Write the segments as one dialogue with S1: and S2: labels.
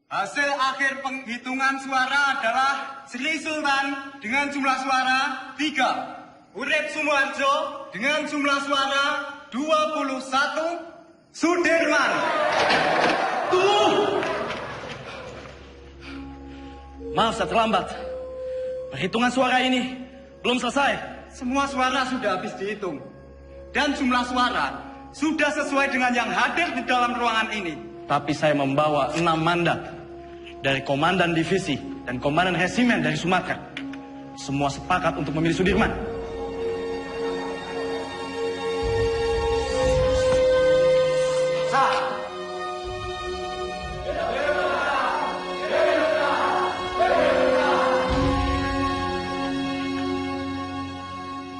S1: Hasil akhir penghitungan suara adalah Sri Sultan dengan jumlah suara 3. Urip Sumoharjo dengan jumlah suara 21. Sudirman.
S2: Maaf saya terlambat. Perhitungan suara ini belum selesai.
S1: Semua suara sudah habis dihitung. Dan jumlah suara sudah sesuai dengan yang hadir di dalam ruangan ini.
S2: Tapi saya membawa 6 mandat dari Komandan Divisi dan Komandan Resimen dari Sumatera. Semua sepakat untuk memilih Sudirman.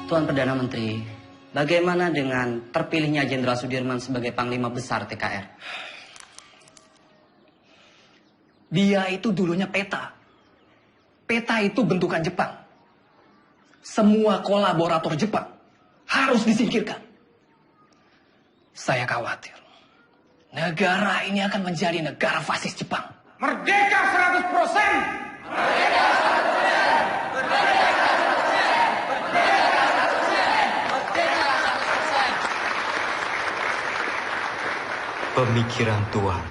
S3: Tuan Perdana Menteri, bagaimana dengan terpilihnya Jenderal Sudirman sebagai Panglima Besar TKR?
S4: Dia itu dulunya peta. Peta itu bentukan Jepang. Semua kolaborator Jepang harus disingkirkan. Saya khawatir negara ini akan menjadi negara fasis Jepang.
S1: Merdeka 100%! Merdeka 100%! Merdeka
S5: 100%! Pemikiran Tuan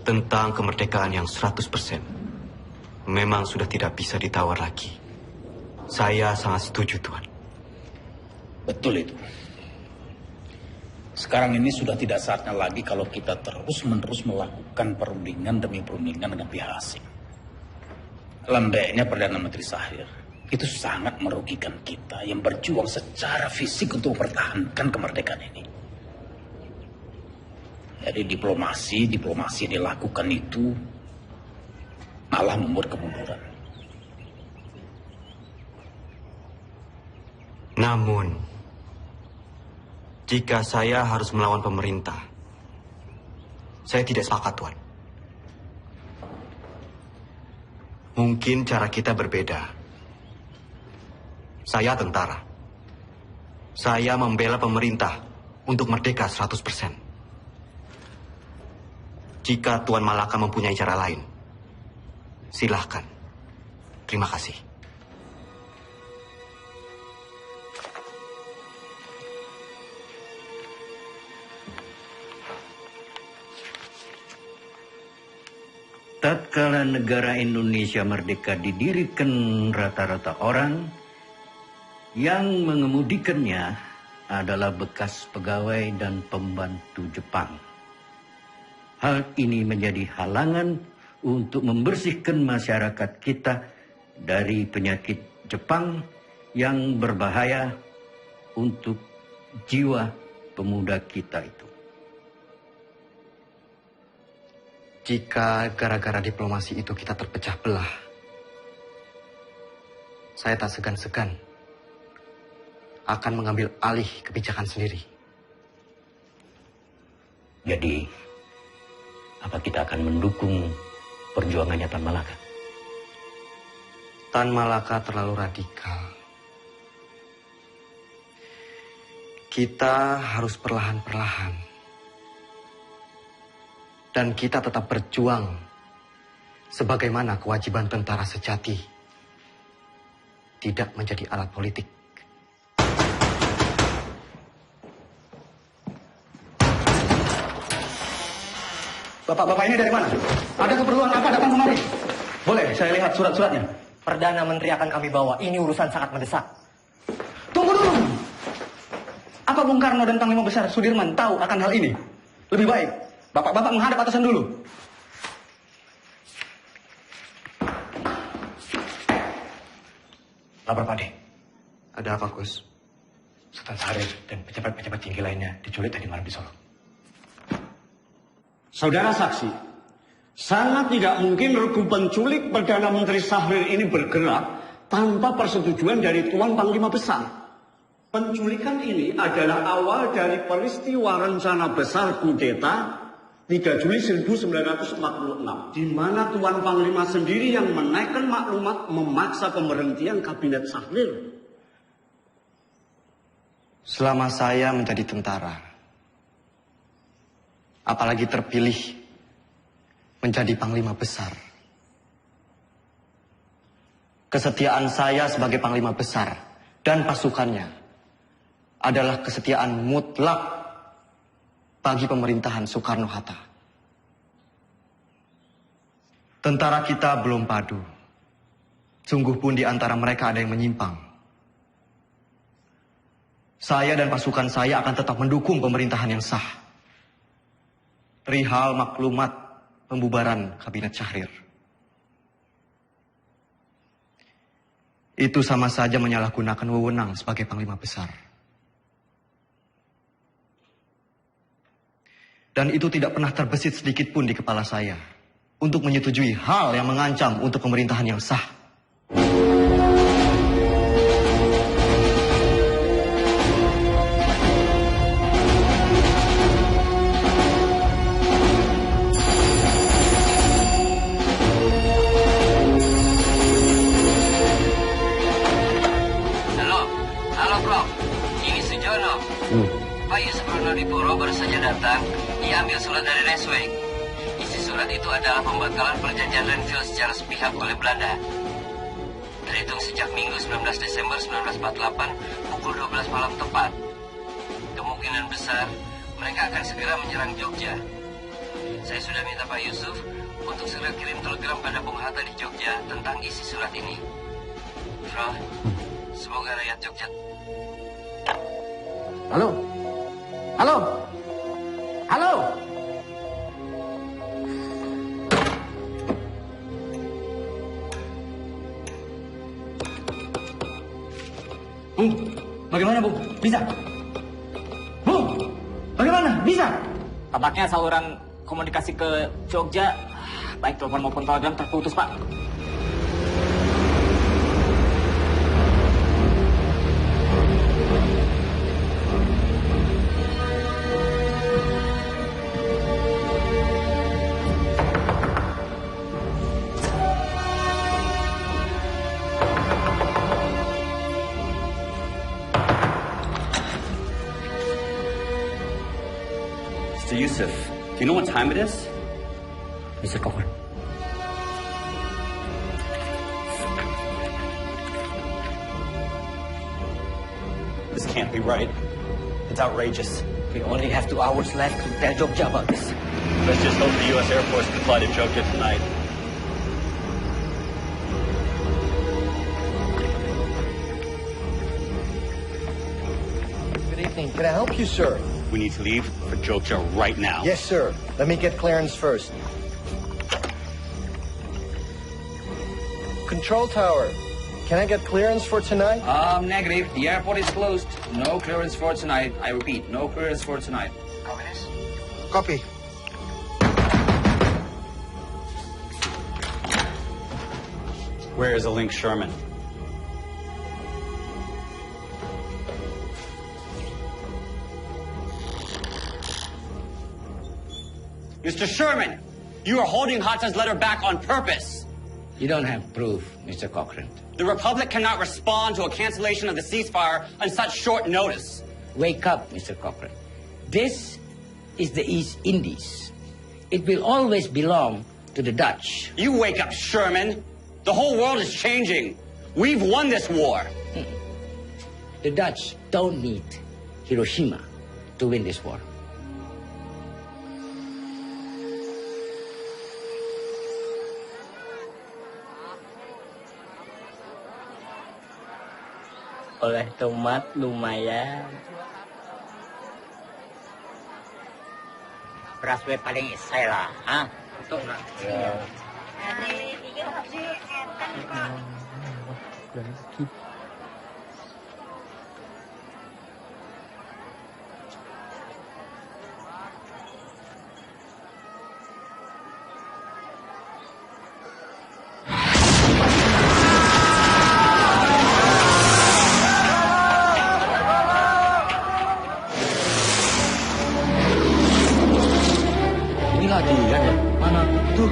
S5: tentang kemerdekaan yang 100% memang sudah tidak bisa ditawar lagi. Saya sangat setuju, Tuan.
S6: Betul itu. Sekarang ini sudah tidak saatnya lagi kalau kita terus-menerus melakukan perundingan demi perundingan dengan pihak asing. Lembeknya Perdana Menteri Sahrir itu sangat merugikan kita yang berjuang secara fisik untuk mempertahankan kemerdekaan ini. Jadi diplomasi yang dilakukan itu malah membuat kemunduran.
S5: Namun, jika saya harus melawan pemerintah, saya tidak sepakat, Tuan. Mungkin cara kita berbeda. Saya tentara. Saya membela pemerintah untuk merdeka 100%. Jika Tuan Malaka mempunyai cara lain, silahkan. Terima kasih.
S7: Tatkala negara Indonesia merdeka didirikan rata-rata orang yang mengemudikannya adalah bekas pegawai dan pembantu Jepang. Hal ini menjadi halangan untuk membersihkan masyarakat kita dari penyakit Jepang yang berbahaya untuk jiwa pemuda kita itu.
S5: Jika gara-gara diplomasi itu kita terpecah belah, saya tak segan-segan akan mengambil alih kebijakan sendiri.
S7: Jadi, apa kita akan mendukung perjuangannya Tan Malaka?
S5: Tan Malaka terlalu radikal. Kita harus perlahan-perlahan. Dan kita tetap berjuang sebagaimana kewajiban tentara sejati. Tidak menjadi alat politik.
S2: Bapak-bapak ini dari mana? Ada keperluan apa datang kemari? Boleh saya lihat surat-suratnya?
S3: Perdana Menteri akan kami bawa. Ini urusan sangat mendesak.
S2: Tunggu dulu. Apa Bung Karno dan Panglima Besar Sudirman tahu akan hal ini? Lebih baik bapak-bapak menghadap atasan dulu.
S7: Lapor Pak De.
S5: Ada apa, Gus?
S7: Sultan Syahrir dan pejabat-pejabat tinggi lainnya diculik tadi malam di Solo.
S8: Saudara saksi, sangat tidak mungkin regu penculik Perdana Menteri Syahrir ini bergerak tanpa persetujuan dari Tuan Panglima Besar. Penculikan ini adalah awal dari peristiwa rencana besar kudeta 3 Juli 1946, di mana Tuan Panglima sendiri yang menaikkan maklumat memaksa pemberhentian kabinet Syahrir.
S5: Selama saya menjadi tentara, apalagi terpilih
S3: menjadi Panglima Besar. Kesetiaan saya sebagai Panglima Besar dan pasukannya adalah kesetiaan mutlak bagi pemerintahan Soekarno-Hatta. Tentara kita belum padu. Sungguh pun di antara mereka ada yang menyimpang. Saya dan pasukan saya akan tetap mendukung pemerintahan yang sah. Perihal maklumat pembubaran Kabinet Syahrir. Itu sama saja menyalahgunakan wewenang sebagai Panglima Besar. Dan itu tidak pernah terbesit sedikit pun di kepala saya untuk menyetujui hal yang mengancam untuk pemerintahan yang sah.
S9: Pak Yusuf Pronodipuro baru saja datang. Ia ambil surat dari Resweg. Isi surat itu adalah pembatalan perjanjian Renville secara sepihak oleh Belanda. Terhitung sejak Minggu 19 Desember 1948 pukul 12 malam tepat. Kemungkinan besar mereka akan segera menyerang Jogja. Saya sudah minta Pak Yusuf untuk segera kirim telegram pada Bung Hatta di Jogja tentang isi surat ini. Bro, semoga rakyat Jogja...
S10: Halo? Halo? Halo?
S2: Bung, bagaimana Bung? Bisa? Bung, bagaimana? Bisa?
S11: Tampaknya saluran komunikasi ke Jogja, baik telepon maupun telegram terputus, Pak.
S12: Mr. Yusuf, do you know what time it is?
S7: Mr. Cochrane.
S12: This can't be right. It's outrageous.
S11: We only have 2 hours left to tell Jogja about this.
S12: Let's just hope the U.S. Air Force can fly to Jogja tonight.
S10: Good evening. Can I help you, sir?
S12: We need to leave for Jogja right now.
S10: Yes, sir. Let me get clearance first. Control tower. Can I get clearance for tonight?
S4: Negative. The airport is closed. No clearance for tonight. I repeat, no clearance for tonight.
S9: Copy this?
S10: Copy.
S12: Where is a Link Sherman? Mr. Sherman, you are holding Hatta's letter back on purpose.
S7: You don't have proof, Mr. Cochrane.
S12: The Republic cannot respond to a cancellation of the ceasefire on such short notice.
S7: Wake up, Mr. Cochrane. This is the East Indies. It will always belong to the Dutch.
S12: You wake up, Sherman. The whole world is changing. We've won this war.
S7: The Dutch don't need Hiroshima to win this war.
S11: Oleh tomat lumayan.
S9: Beras gue paling isai lah, ha?
S11: Betul, Nak.
S9: Ya.
S7: Inilah dia ya. Mana? Tuh.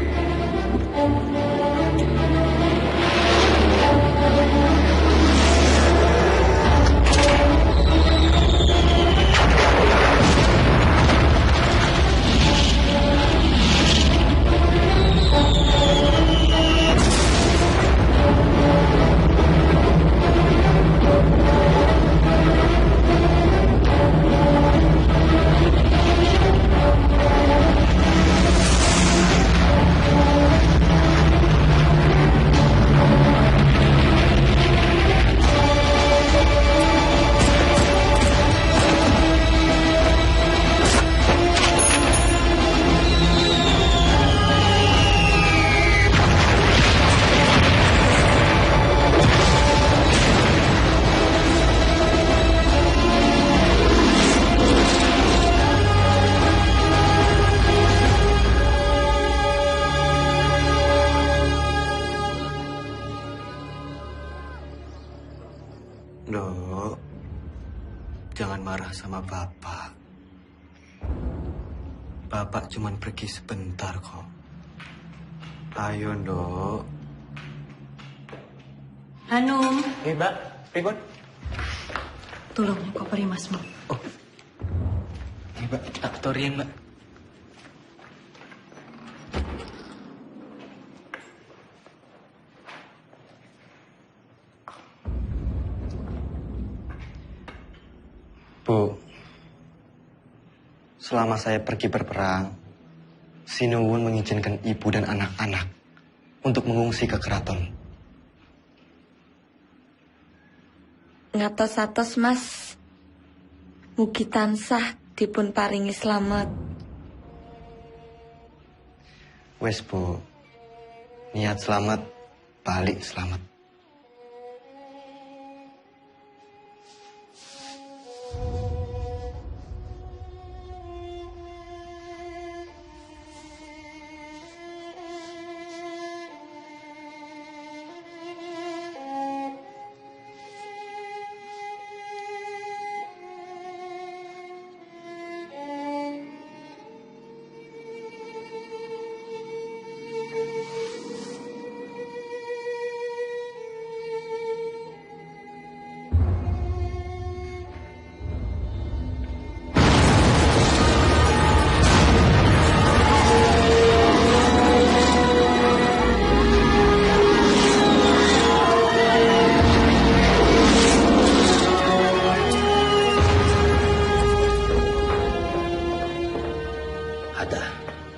S5: marah sama Bapak. Bapak cuman pergi sebentar kok. Ayo, Nduk.
S13: Hanum.
S5: Mbak, Ribon.
S13: Tolong koperi Masmu.
S5: Mbak, tak torian, Mbak. Bu, selama saya pergi berperang, Sinuwun mengizinkan ibu dan anak-anak untuk mengungsi ke keraton.
S13: Ngatos-atos Mas, mugi tansah dipun paringi slamet.
S5: Wes, Bu, niat selamat, balik selamat.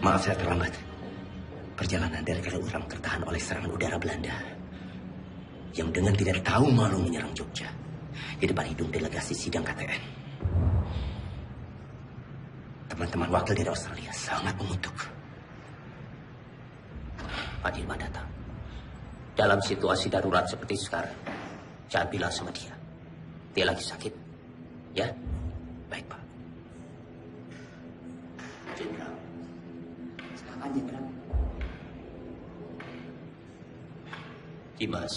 S14: Maaf saya terlambat. Perjalanan dari Kaliurang tertahan oleh serangan udara Belanda yang dengan tidak tahu malu menyerang Jogja di depan hidung delegasi sidang KTN. Teman-teman wakil dari Australia sangat mengutuk. Pak Dirman datang. Dalam situasi darurat seperti sekarang, jangan bilang sama dia. Dia lagi sakit. Ya? Baik, Pak. Jenderal. Silakan, Jenderal. Dimas.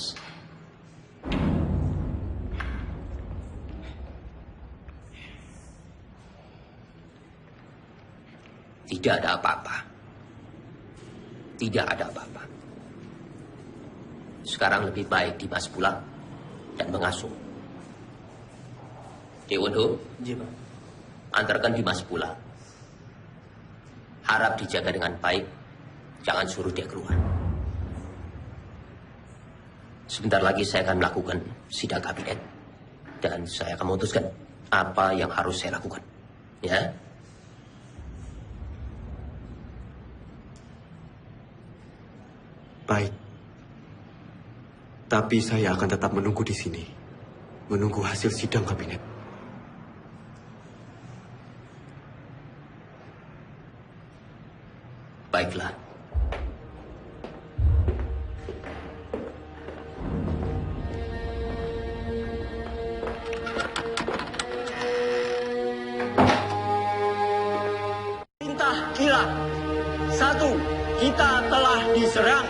S14: Tidak ada apa-apa. Tidak ada apa-apa. Sekarang lebih baik Dimas pulang dan mengasuh. Dewondo, antarkan Dimas pulang. Harap dijaga dengan baik. Jangan suruh dia keluar. Sebentar lagi saya akan melakukan sidang kabinet. Dan saya akan memutuskan apa yang harus saya lakukan. Ya?
S5: Baik. Tapi saya akan tetap menunggu di sini. Menunggu hasil sidang kabinet.
S14: Baiklah.
S8: Perintah kilat. 1. Kita telah diserang.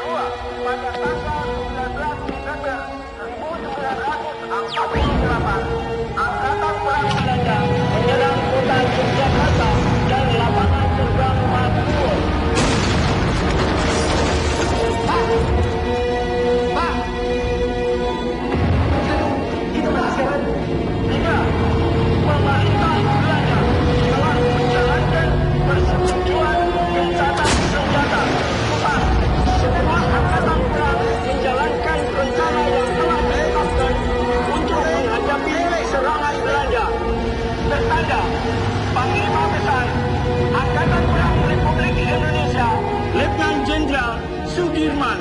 S8: 2. Pada tanggal 19 Desember 1948, Angkatan Perang Belanda menyerang kota Yogyakarta dan lapangan terbang Maguwo. Pak! Itu masih tidak. Pemerintah Belanda telah menjalankan persetujuan gencatan senjata. Pak, semua angkatan perang menjalankan rencana yang telah ditetapkan untuk menghadapi serangan Belanda. Tertanda, Panglima Besar Angkatan Perang Republik Indonesia, Letnan Jenderal Sudirman.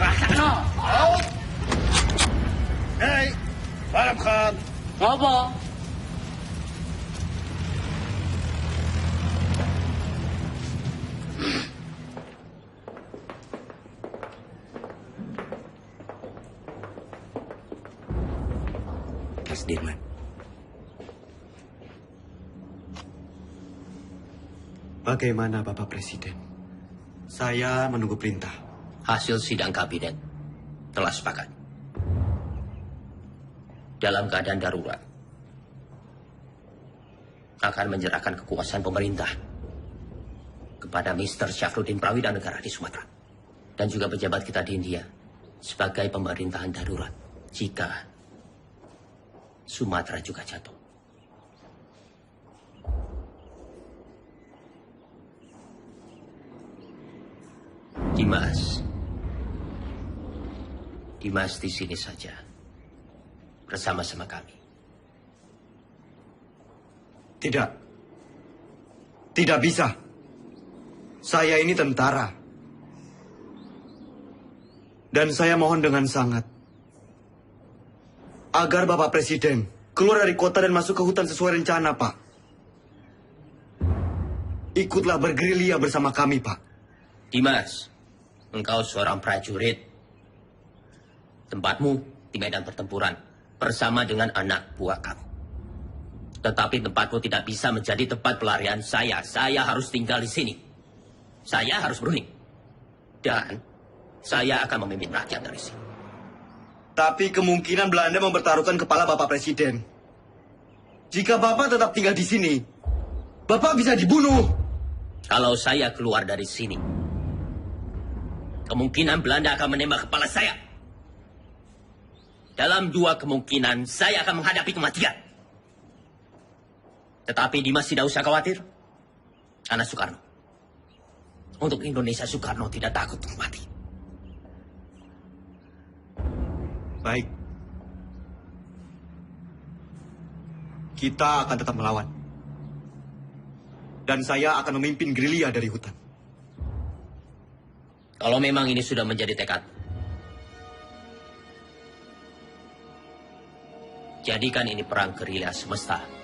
S7: Rasakno.
S6: Hei, Balam Khan.
S7: Apa?
S14: Pak Sudirman.
S5: Bagaimana Bapak Presiden? Saya menunggu perintah.
S14: Hasil sidang kabinet telah sepakat. Dalam keadaan darurat, akan menyerahkan kekuasaan pemerintah kepada Mr. Syafruddin Prawidanegara di Sumatera. Dan juga pejabat kita di India sebagai pemerintahan darurat jika Sumatera juga jatuh. Dimas di sini saja bersama-sama kami.
S5: Tidak bisa. Saya ini tentara. Dan saya mohon dengan sangat agar Bapak Presiden keluar dari kota dan masuk ke hutan sesuai rencana, Pak. Ikutlah bergerilya bersama kami, Pak.
S14: Dimas, engkau seorang prajurit. Tempatmu di medan pertempuran bersama dengan anak buah kamu. Tetapi tempatmu tidak bisa menjadi tempat pelarian saya. Saya harus tinggal di sini. Saya harus berunding. Dan saya akan memimpin rakyat dari sini.
S5: Tapi kemungkinan Belanda mempertaruhkan kepala Bapak Presiden. Jika Bapak tetap tinggal di sini, Bapak bisa dibunuh.
S14: Kalau saya keluar dari sini, kemungkinan Belanda akan menembak kepala saya. Dalam dua kemungkinan, saya akan menghadapi kematian. Tetapi Dimas tidak usah khawatir. Karena Soekarno. Untuk Indonesia, Soekarno tidak takut untuk mati.
S5: Baik. Kita akan tetap melawan. Dan saya akan memimpin gerilya dari hutan.
S14: Kalau memang ini sudah menjadi tekad, jadikan ini perang gerilya semesta.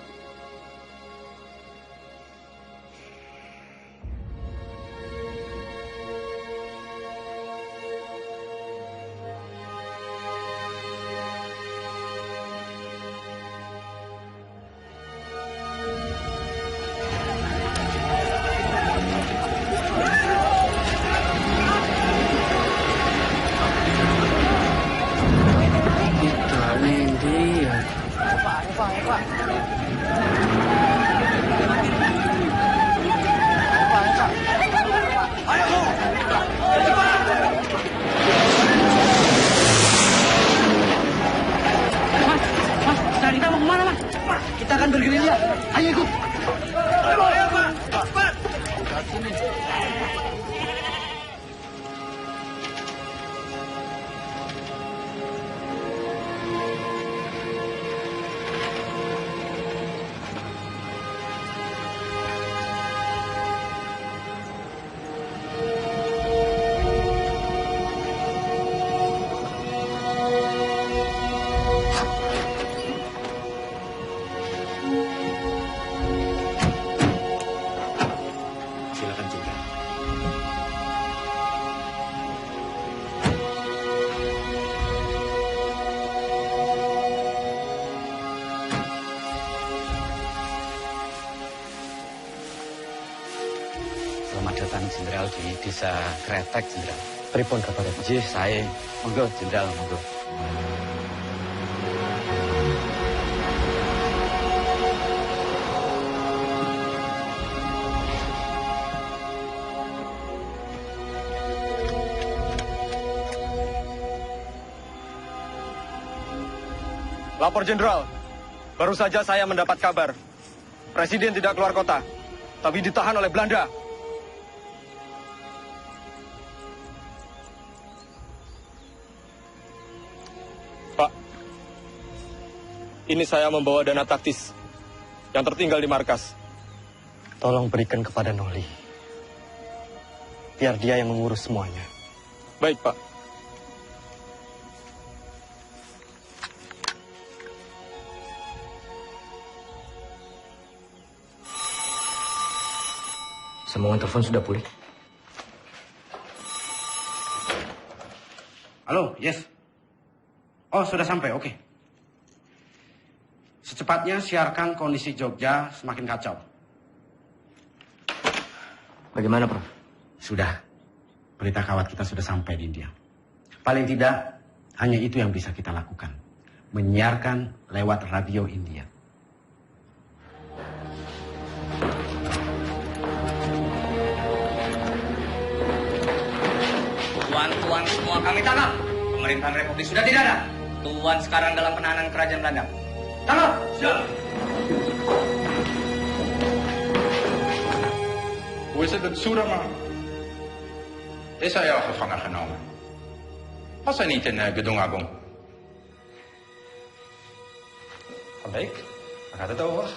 S15: Jenderal di desa Kretek, Jenderal. Pripun kabar? Jih, saya. Monggo, Jenderal, monggo.
S2: Lapor Jenderal, baru saja saya mendapat kabar. Presiden tidak keluar kota, tapi ditahan oleh Belanda. Pak, ini saya membawa dana taktis yang tertinggal di markas.
S15: Tolong berikan kepada Noli. Biar dia yang mengurus semuanya.
S2: Baik, Pak.
S5: Sambungan telepon sudah pulih.
S2: Halo, yes. Oh, sudah sampai, oke. Secepatnya siarkan kondisi Jogja semakin kacau.
S5: Bagaimana, Prof?
S2: Sudah. Berita kawat kita sudah sampai di India. Paling tidak, hanya itu yang bisa kita lakukan. Menyiarkan lewat radio India.
S3: Tuan-tuan semua kami tangkap. Pemerintahan Republik sudah tidak ada. Tuan sekarang dalam penahanan kerajaan Belanda. Tangkap! Siap!
S6: Hoe is het met Soeraman? Is hij al gevangen genomen? Was hij niet in Gedung Agung?
S15: Van Beek, waar gaat het over?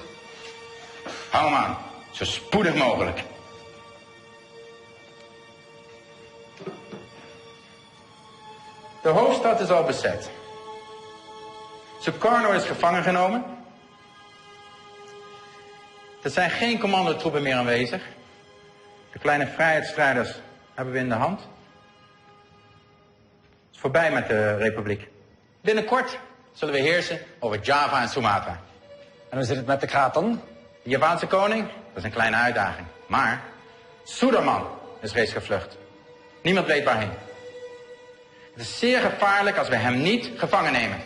S6: Hou hem aan, zo spoedig mogelijk. De hoofdstad is al bezet. Sukarno is gevangen genomen. Er zijn geen commandotroepen meer aanwezig. De kleine vrijheidsstrijders hebben we in de hand. Het is voorbij met de republiek. Binnenkort zullen we heersen over Java en Sumatra.
S15: En hoe zit het met de Kraton?
S6: De Javaanse koning? Dat is een kleine uitdaging. Maar Suderman is reeds gevlucht. Niemand weet waarheen. Het is zeer gevaarlijk als we hem niet gevangen nemen.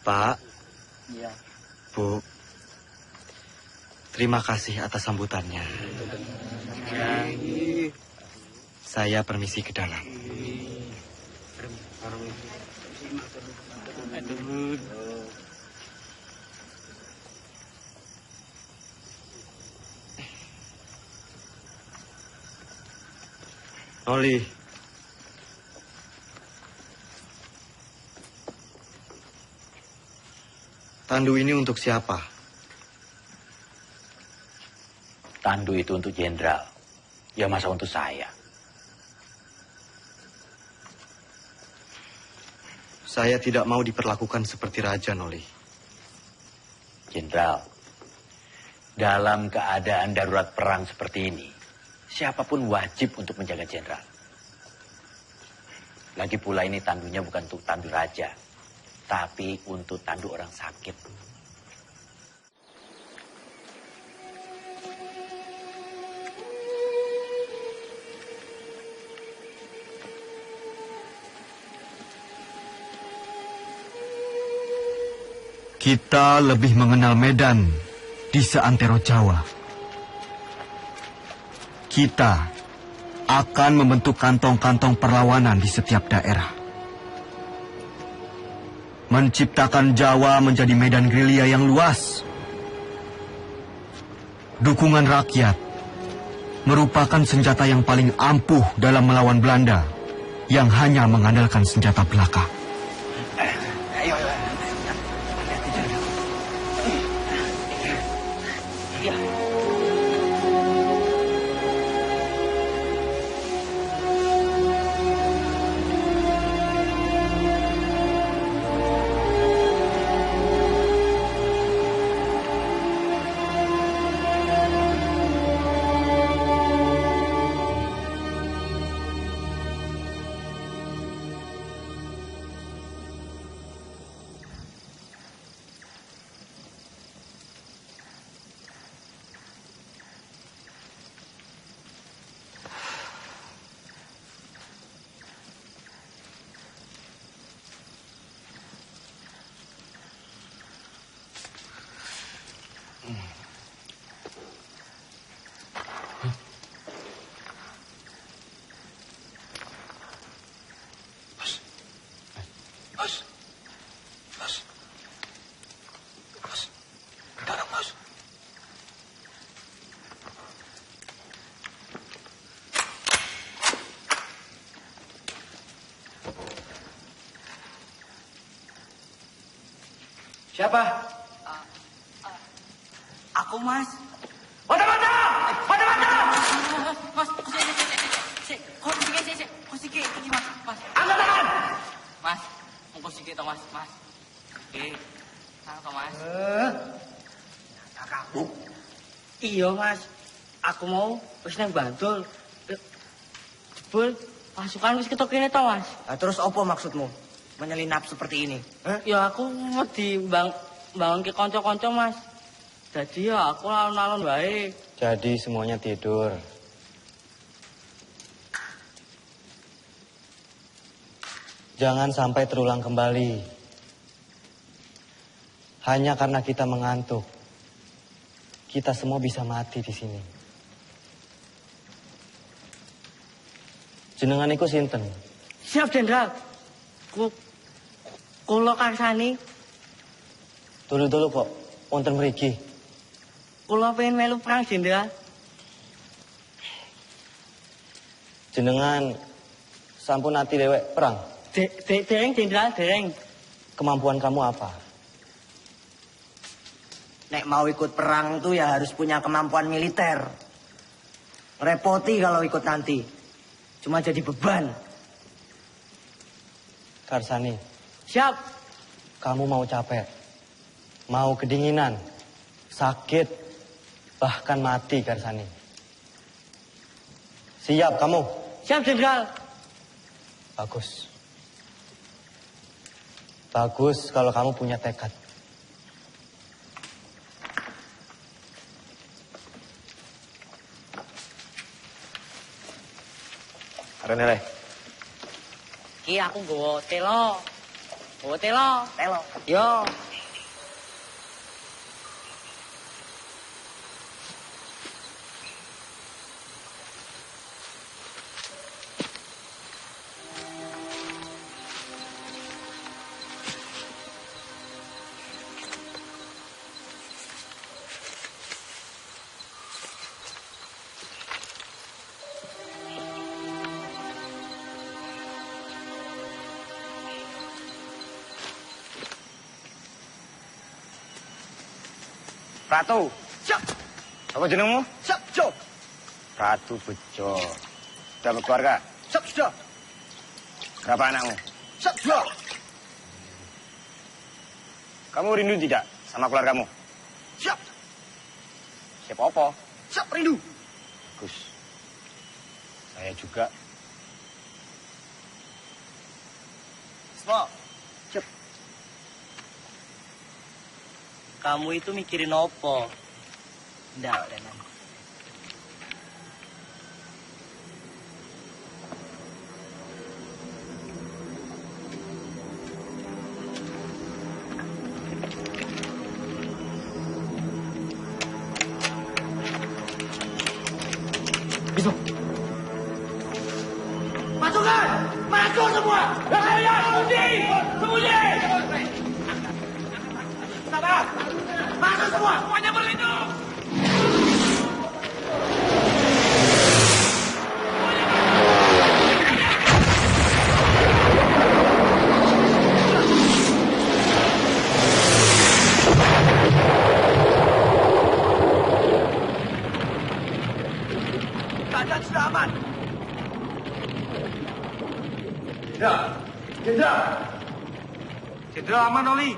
S5: Pak,
S3: Iya.
S5: Bu, terima kasih atas sambutannya. Saya permisi ke dalam. Noli. Tandu ini untuk siapa?
S6: Tandu itu untuk jenderal. Ya masa untuk saya.
S5: Saya tidak mau diperlakukan seperti raja, Noli.
S6: Jenderal, dalam keadaan darurat perang seperti ini, siapapun wajib untuk menjaga jenderal. Lagi pula ini tandunya bukan untuk tandu raja, tapi untuk tandu orang sakit.
S5: Kita lebih mengenal Medan di seantero Jawa. Kita akan membentuk kantong-kantong perlawanan di setiap daerah. Menciptakan Jawa menjadi medan gerilya yang luas. Dukungan rakyat merupakan senjata yang paling ampuh dalam melawan Belanda yang hanya mengandalkan senjata belaka.
S3: Siapa? Aku, Mas.
S1: Mata-mata! Mata-mata!
S9: Mas. Kusiki, ini Mas.
S7: Angkat tangan!
S9: Mas, kusiki to Mas. Oke. Sangka Mas.
S7: Kamu. Iya Mas. Aku mau wis nang Bantul. Jebul pasukan wis ketok kene to Mas.
S3: Terus apa maksudmu? Menyelinap seperti ini?
S7: Ya aku wedi bangun ke kanca-kanca Mas. Jadi ya aku alon-alon wae.
S5: Jadi semuanya tidur. Jangan sampai terulang kembali. Hanya karena kita mengantuk, kita semua bisa mati di sini. Jenengan iku sinten?
S7: Siap, Jenderal. Kula karsani.
S5: Dulu kok, wonten mriki.
S7: Kula pengen melu perang, Jenderal.
S5: Jenengan sampun ati dewek perang.
S7: Dereng, Jenderal, dereng.
S5: Kemampuan kamu apa?
S3: Nek mau ikut perang tuh ya harus punya kemampuan militer. Repoti kalau ikut nanti. Cuma jadi beban.
S5: Karsani.
S7: Siap.
S5: Kamu mau capek, mau kedinginan, sakit, bahkan mati, Karsani. Siap kamu?
S7: Siap, Jenderal.
S5: Bagus. Bagus kalau kamu punya tekad. Renele.
S7: Ki aku nggawa telo. Telo. Yo.
S2: Ratu.
S7: Siap.
S2: Apa jenengmu?
S7: Siap, Jo.
S2: Ratu Bejo. Sudah berkeluarga?
S7: Siap, sudah.
S2: Berapa anakmu?
S7: Siap, sudah.
S2: Kamu rindu tidak sama keluargamu?
S7: Siap.
S2: Siapa apa?
S7: Siap, rindu.
S2: Bagus. Saya juga.
S7: Semua. Siap. Kamu itu mikirin apa? Nggak, Denan.
S2: Bismo.
S7: Pasukan! Masuk semua! Sembunyi! Sabar! Masuk semua! Semuanya berlindung! Keadaan sudah aman.
S1: Jenderal aman, Oli.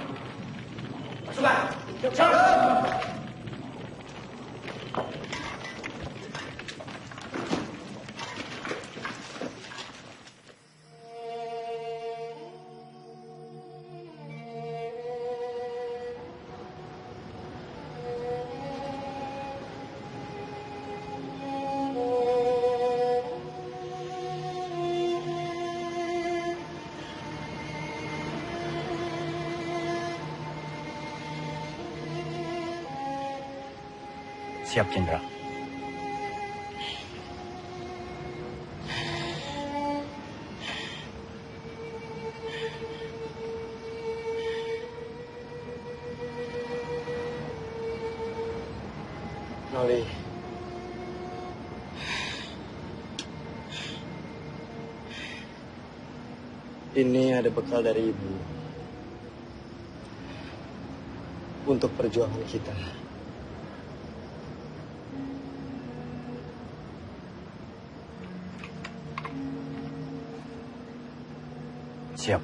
S7: Pasukan!
S2: Siap, Jenderal.
S5: Noli. Ini ada bekal dari Ibu. Untuk perjuangan kita.
S15: Siap.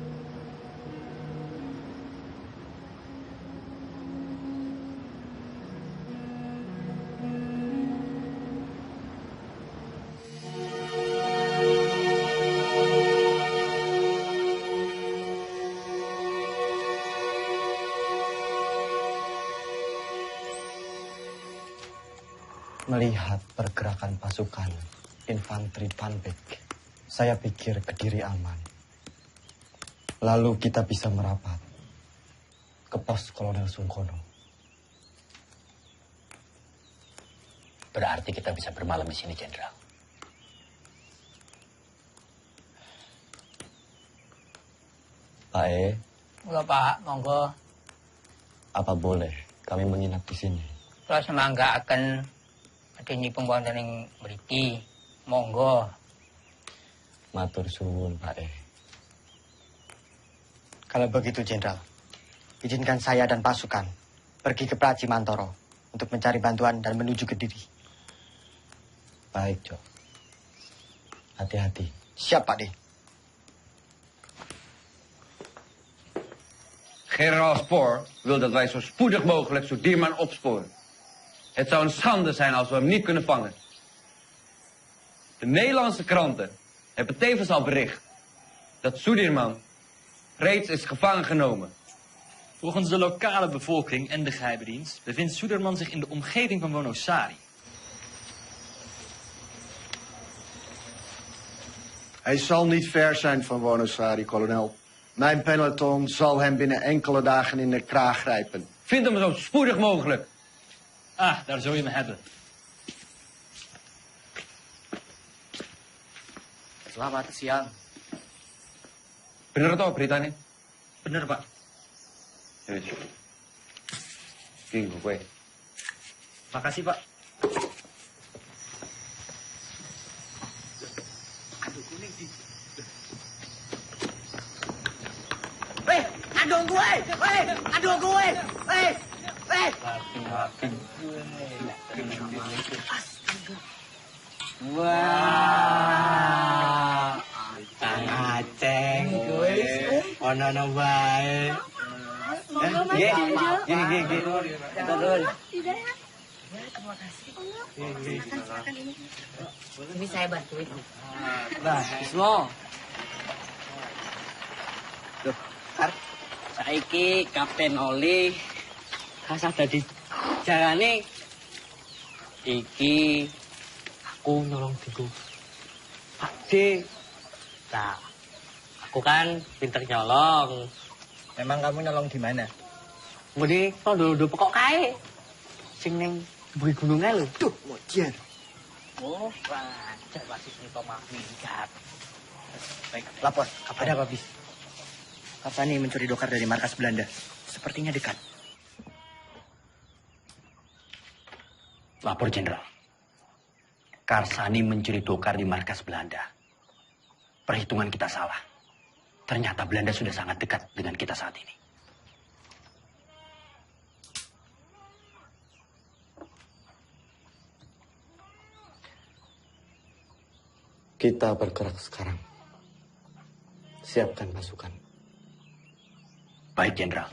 S16: Melihat pergerakan pasukan infanteri Panbek, saya pikir Kediri aman. Lalu kita bisa merapat ke pos Kolonel Sungkono.
S14: Berarti kita bisa bermalam di sini, Jenderal.
S16: Pak E,
S17: Enggak, Pak. Monggo.
S16: apa boleh kami menginap di sini?
S17: Kalau semangga akan adanya pembangunan yang mriki. Monggo.
S16: Matur suwun, Pak E.
S3: Kalau begitu, Jenderal, izinkan saya dan pasukan pergi ke Praji Mantoro untuk mencari bantuan dan menuju Kediri.
S16: Baik, Jok. Hati-hati.
S3: Siap, Pak D.
S12: Generaal Spoor wil dat wij zo spoedig mogelijk Sudirman opsporen. Het zou een schande zijn als we hem niet kunnen vangen. De Nederlandse kranten hebben tevens al bericht dat Sudirman reeds is gevangen genomen.
S18: Volgens de lokale bevolking en de geheime dienst bevindt Sudirman zich in de omgeving van Wonosari.
S10: Hij zal niet ver zijn van Wonosari, kolonel. Mijn peloton zal hem binnen enkele dagen in de kraag grijpen.
S12: Vind hem zo spoedig mogelijk.
S18: Ah, daar zul je me hebben.
S3: Selamat siang.
S12: Bener toh beritanya?
S18: Bener, Pak.
S12: Yes. Gini gue.
S18: Makasih, Pak.
S3: Aduh gue! Aduh gue! Wah, Kang Aceng, ono bae. Gini. Turun.
S19: Terima kasih. Silakan ini. Ini saya bantuin.
S3: Nah, Bismo. Duh, saiki Kapten Oli kasah dadi jarane iki aku nolong diku Pak D. Nah, aku kan pinter nyolong. Memang kamu nyolong di mana? Mudi tondo pokok kae. Sing ning mburi gununge lho. Duh, mojer. Oh, wajar wasit nito mah minggat. Baik, lapor. Ada apa, Bis? Karsani mencuri dokar dari markas Belanda. Sepertinya dekat.
S2: Lapor, Jenderal. Karsani mencuri dokar di markas Belanda. Perhitungan kita salah. Ternyata Belanda sudah sangat dekat dengan kita saat ini.
S16: Kita bergerak sekarang. Siapkan pasukan.
S2: Baik, Jenderal.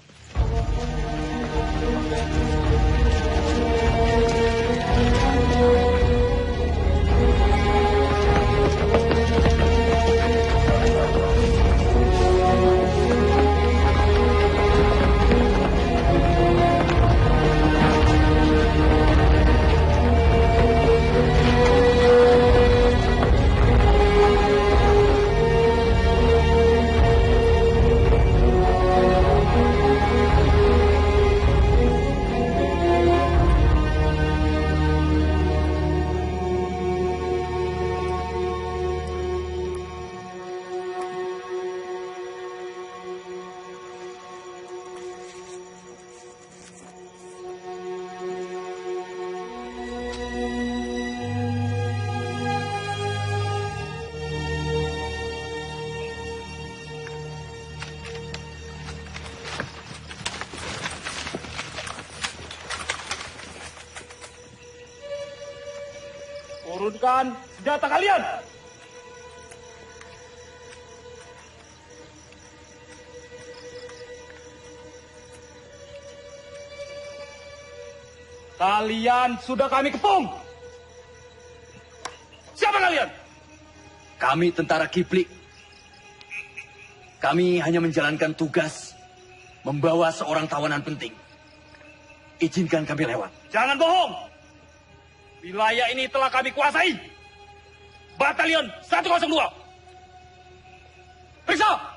S1: Turunkan senjata kalian.
S6: Kalian sudah kami kepung. Siapa kalian?
S20: Kami tentara Kiplik. Kami hanya menjalankan tugas membawa seorang tawanan penting. Izinkan kami lewat.
S6: Jangan bohong. Wilayah ini telah kami kuasai. Batalion 102. Periksa.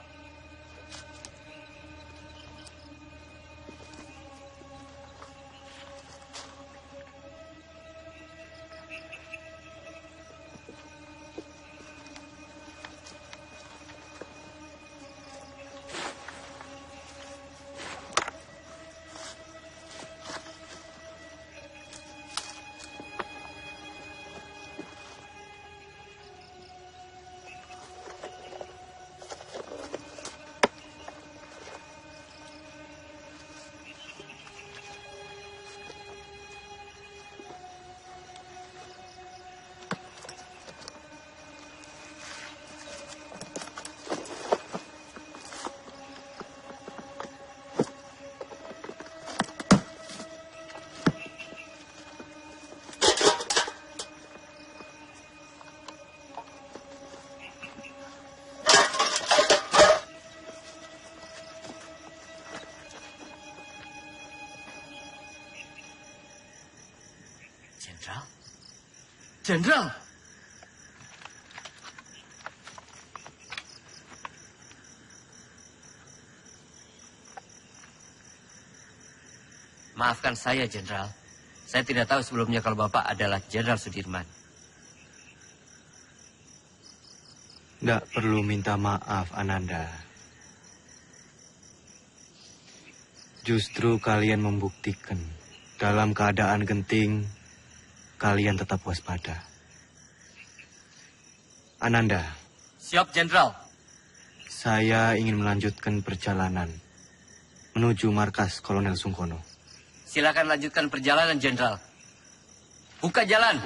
S20: Jenderal.
S9: Maafkan saya, Jenderal. Saya tidak tahu sebelumnya kalau Bapak adalah Jenderal Sudirman.
S5: Nggak perlu minta maaf, Ananda. Justru kalian membuktikan dalam keadaan genting, kalian tetap waspada. Ananda.
S9: Siap, Jenderal.
S5: Saya ingin melanjutkan perjalanan menuju markas Kolonel Sungkono.
S9: Silakan lanjutkan perjalanan, Jenderal. Buka jalan.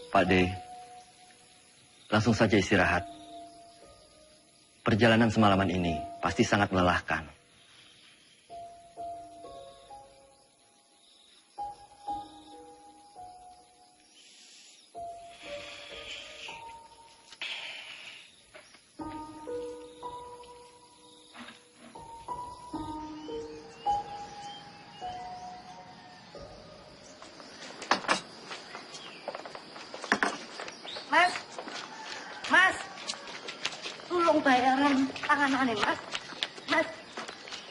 S15: Pak D, langsung saja istirahat. Perjalanan semalaman ini pasti sangat melelahkan.
S19: Mas, tolong bayaran tanganan Mas.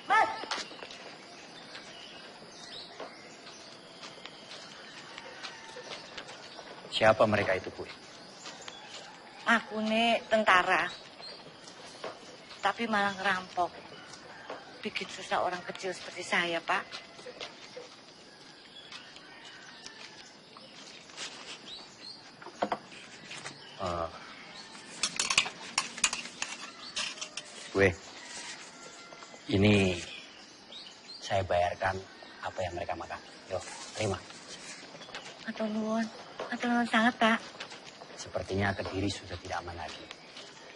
S19: Mas.
S15: Siapa mereka itu, Bu?
S19: Aku nih tentara, tapi malah ngerampok. Bikin susah orang kecil seperti saya, Pak.
S15: Gue, ini saya bayarkan apa yang mereka makan. Yo, terima.
S19: Atur nuwun sangat, Pak.
S15: Sepertinya Kediri sudah tidak aman lagi.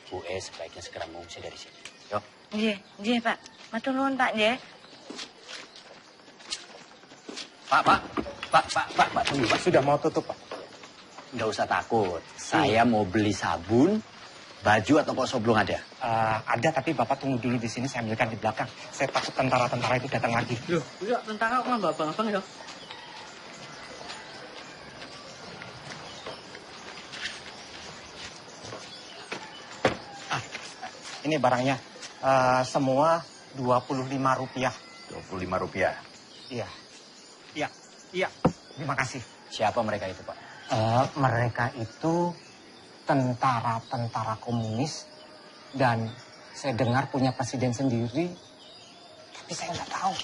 S15: Bu sebaiknya segera mengungsi dari sini. Yo.
S19: Nggih, Pak. Matur nuwun, Pak, nggih.
S15: Pak, tunggu, Pak.
S2: Sudah mau tutup, Pak.
S15: Nggak usah takut. Saya mau beli sabun, baju atau kok belum ada?
S2: Ada, tapi Bapak tunggu dulu di sini, saya ambilkan di belakang. Saya takut tentara-tentara itu datang lagi.
S3: Loh, enggak, tentara kok nggak abang-abang ya?
S2: Ini barangnya, semua Rp25.
S15: Rp25?
S2: Iya. Terima kasih.
S15: Siapa mereka itu, Pak?
S2: Mereka itu tentara-tentara komunis dan saya dengar punya presiden sendiri.
S3: Tapi saya nggak tahu.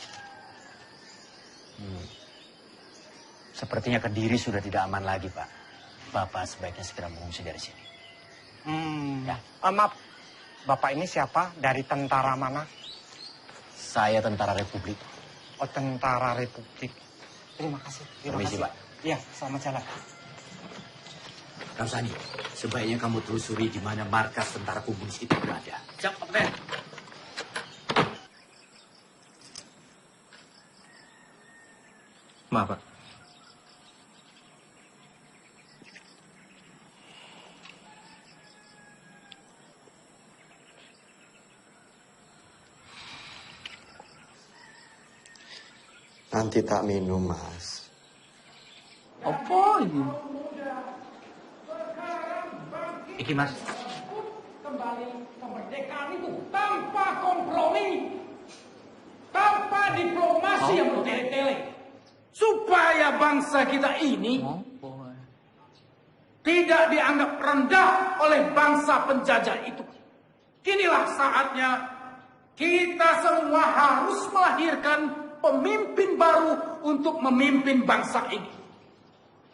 S3: Sepertinya Kediri sudah tidak aman lagi, Pak. Bapak sebaiknya segera mengungsi dari sini.
S21: Ya. Maaf, Bapak ini siapa? Dari tentara mana?
S3: Saya tentara Republik.
S21: Oh, tentara Republik. Terima kasih.
S3: Permisi, Pak.
S21: Iya, selamat jalan.
S2: Ramsani, sebaiknya kamu telusuri di mana markas tentara komunis itu berada.
S3: Siap, Kapten.
S16: Maaf, Pak.
S10: Nanti tak minum, Mas.
S16: Apa ini?
S3: Iki, Mas.
S22: Kembali kemerdekaan itu tanpa kompromi, tanpa diplomasi yang bertele-tele, supaya bangsa kita ini tidak dianggap rendah oleh bangsa penjajah itu. Inilah saatnya kita semua harus melahirkan pemimpin baru untuk memimpin bangsa ini.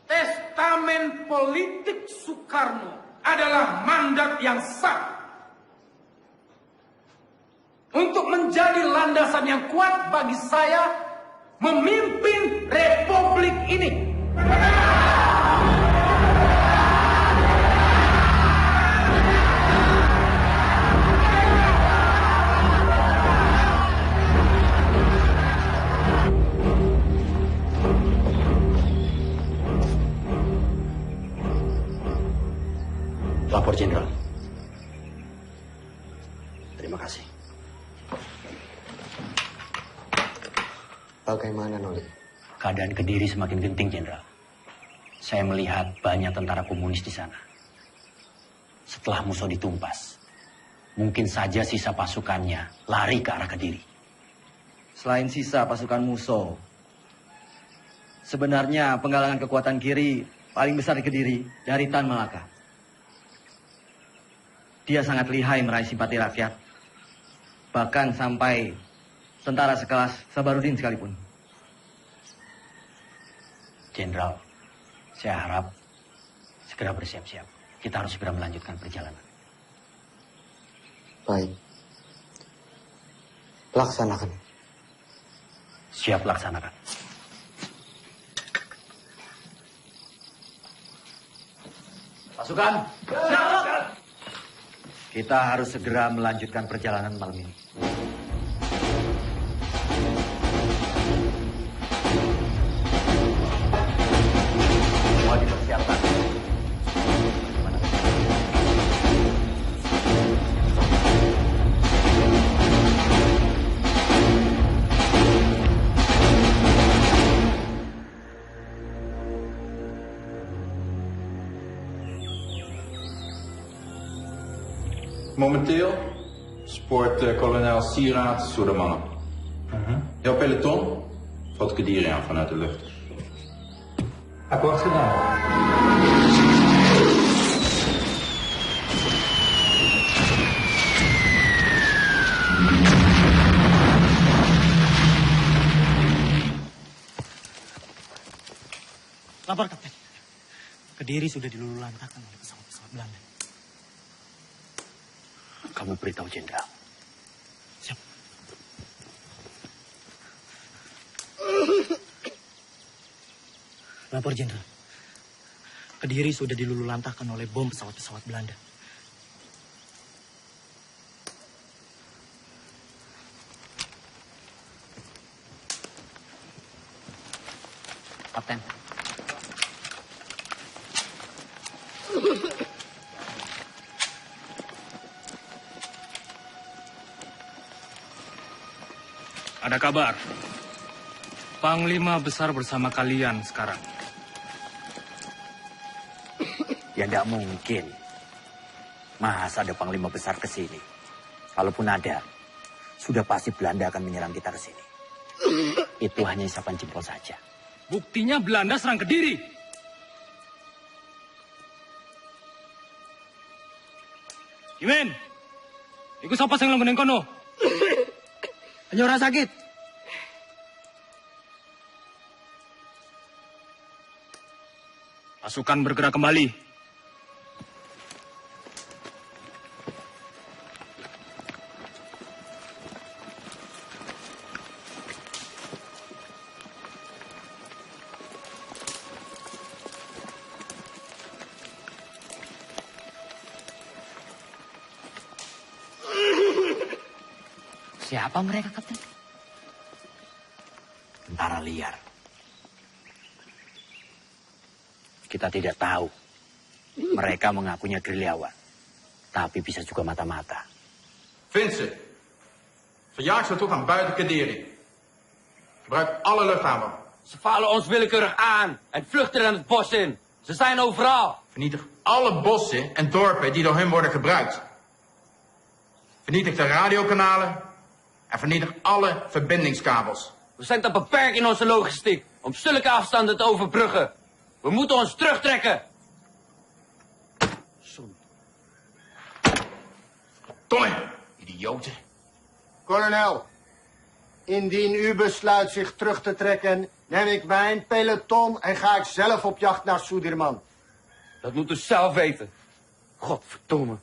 S22: Testamen politik Soekarno adalah mandat yang sah untuk menjadi landasan yang kuat bagi saya memimpin republik ini.
S3: Lapor Jenderal. Terima kasih.
S10: Bagaimana, Noli?
S3: Keadaan Kediri semakin genting, Jenderal. Saya melihat banyak tentara komunis di sana. Setelah Musso ditumpas, mungkin saja sisa pasukannya lari ke arah Kediri.
S16: Selain sisa pasukan Musso, sebenarnya penggalangan kekuatan kiri paling besar di Kediri dari Tan Malaka. Dia sangat lihai meraih simpati rakyat. Bahkan sampai tentara sekelas Sabarudin sekalipun.
S3: Jenderal, saya harap segera bersiap-siap. Kita harus segera melanjutkan perjalanan.
S10: Baik. Laksanakan.
S3: Siap laksanakan. Pasukan! Kita harus segera melanjutkan perjalanan malam ini. Semua dipersiapkan.
S23: Momenteel spoort kolonel Sieraad Soedermannen. Jouw peloton valt Kediri aan vanuit de lucht. Akkoord gedaan.
S3: Lapor, Kapten. Kediri sudah dilululantakkan oleh pesawat-pesawat Belanda. Kamu beritahu Jenderal. Siap. Lapor Jenderal. Kediri sudah dilululantakkan oleh bom pesawat-pesawat Belanda. Kapten.
S18: Ada kabar. Panglima besar bersama kalian sekarang.
S3: Ya tidak mungkin. Masa ada panglima besar ke sini? Kalaupun ada, sudah pasti Belanda akan menyerang kita ke sini. Itu hanya isapan jempol saja.
S18: Buktinya Belanda serang Kediri. Kimen, ikut siapa yang langganan kono?
S2: Hanya orang sakit.
S1: Pasukan bergerak kembali.
S7: Siapa mereka, Kapten?
S2: Tentara liar. Kita tidak tahu. Mereka mengakunya gerilyawan. Tapi bisa juga mata-mata.
S23: Vincent, verjaag ze toe gaan buiten Kaderi. Gebruik alle luchthaven.
S12: Ze vallen ons willekeurig aan en vluchten dan het bos in. Ze zijn overal.
S23: Vernietig alle bossen en dorpen die door hen worden gebruikt. Vernietig de radiokanalen en vernietig alle verbindingskabels.
S12: We zijn te beperkt in onze logistiek om zulke afstanden te overbruggen. We moeten ons terugtrekken.
S23: Tomme, idioten.
S10: Kolonel, indien u besluit zich terug te trekken, neem ik mijn peloton en ga ik zelf op jacht naar Sudirman.
S12: Dat moet u zelf weten. Godverdomme.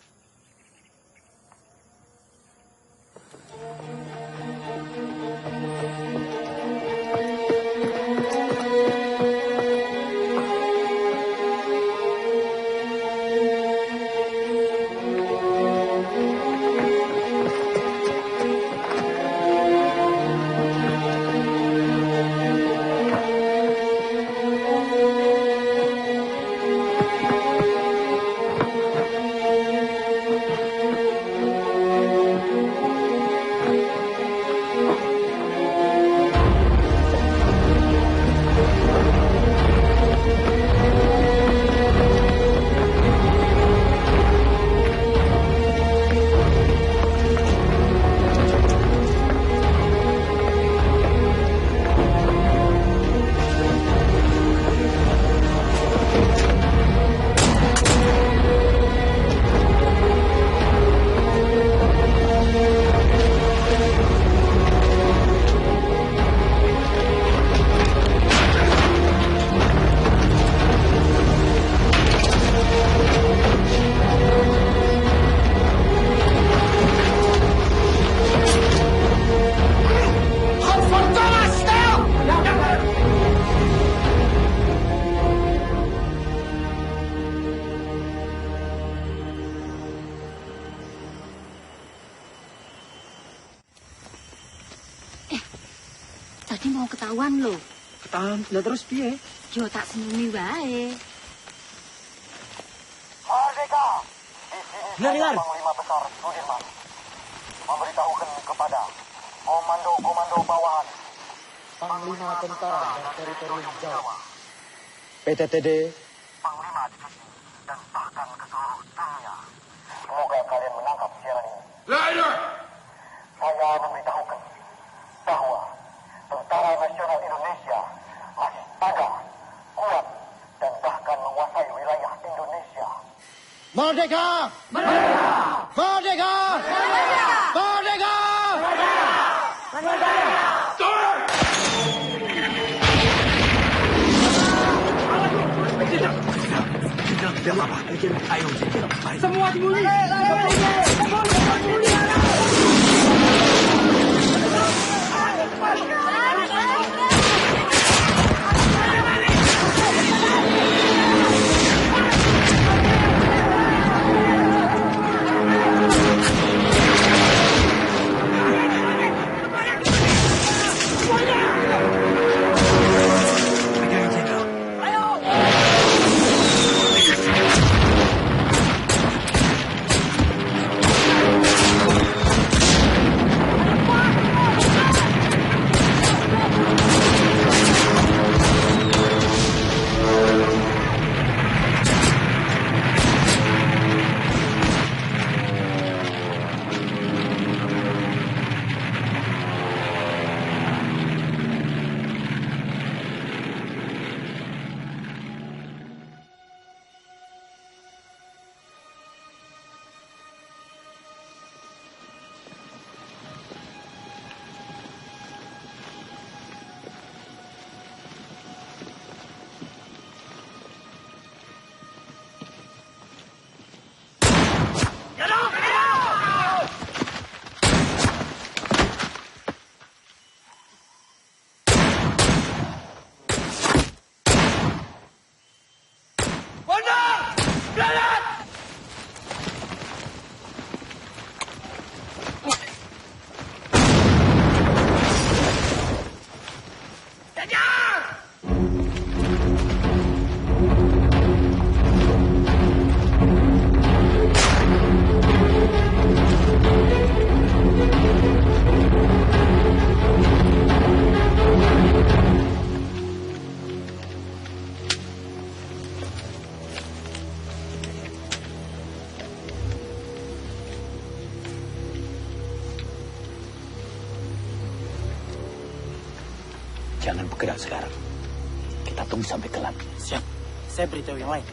S19: Tadi mau ketahuan loh.
S2: Ketahuan, lah terus piye?
S19: Yo tak seneni wae.
S4: Merdeka!
S2: Dengar.
S4: Panglima Besar Sudirman memberitahukan kepada komando-komando bawahan Panglima Tentara dan Teritorium Jawa,
S2: PTTD,
S4: Panglima Divisi, dan bahkan ke seluruh dunia. Semoga kalian menangkap siaran ini.
S23: Leider!
S4: Saya memberitahukan bahwa Tentara Nasional Indonesia masih tagah, kuat, dan bahkan menguasai wilayah Indonesia.
S10: Merdeka! Merdeka! Merdeka! Merdeka! Merdeka!
S2: Tidak apa-apa. Ayo,
S4: Semua sembunyi!
S3: Mundur! Granat! Kejar!
S6: Jangan bergerak sekarang. Kita tunggu sampai gelap.
S21: Siap. Saya beritahu yang lain.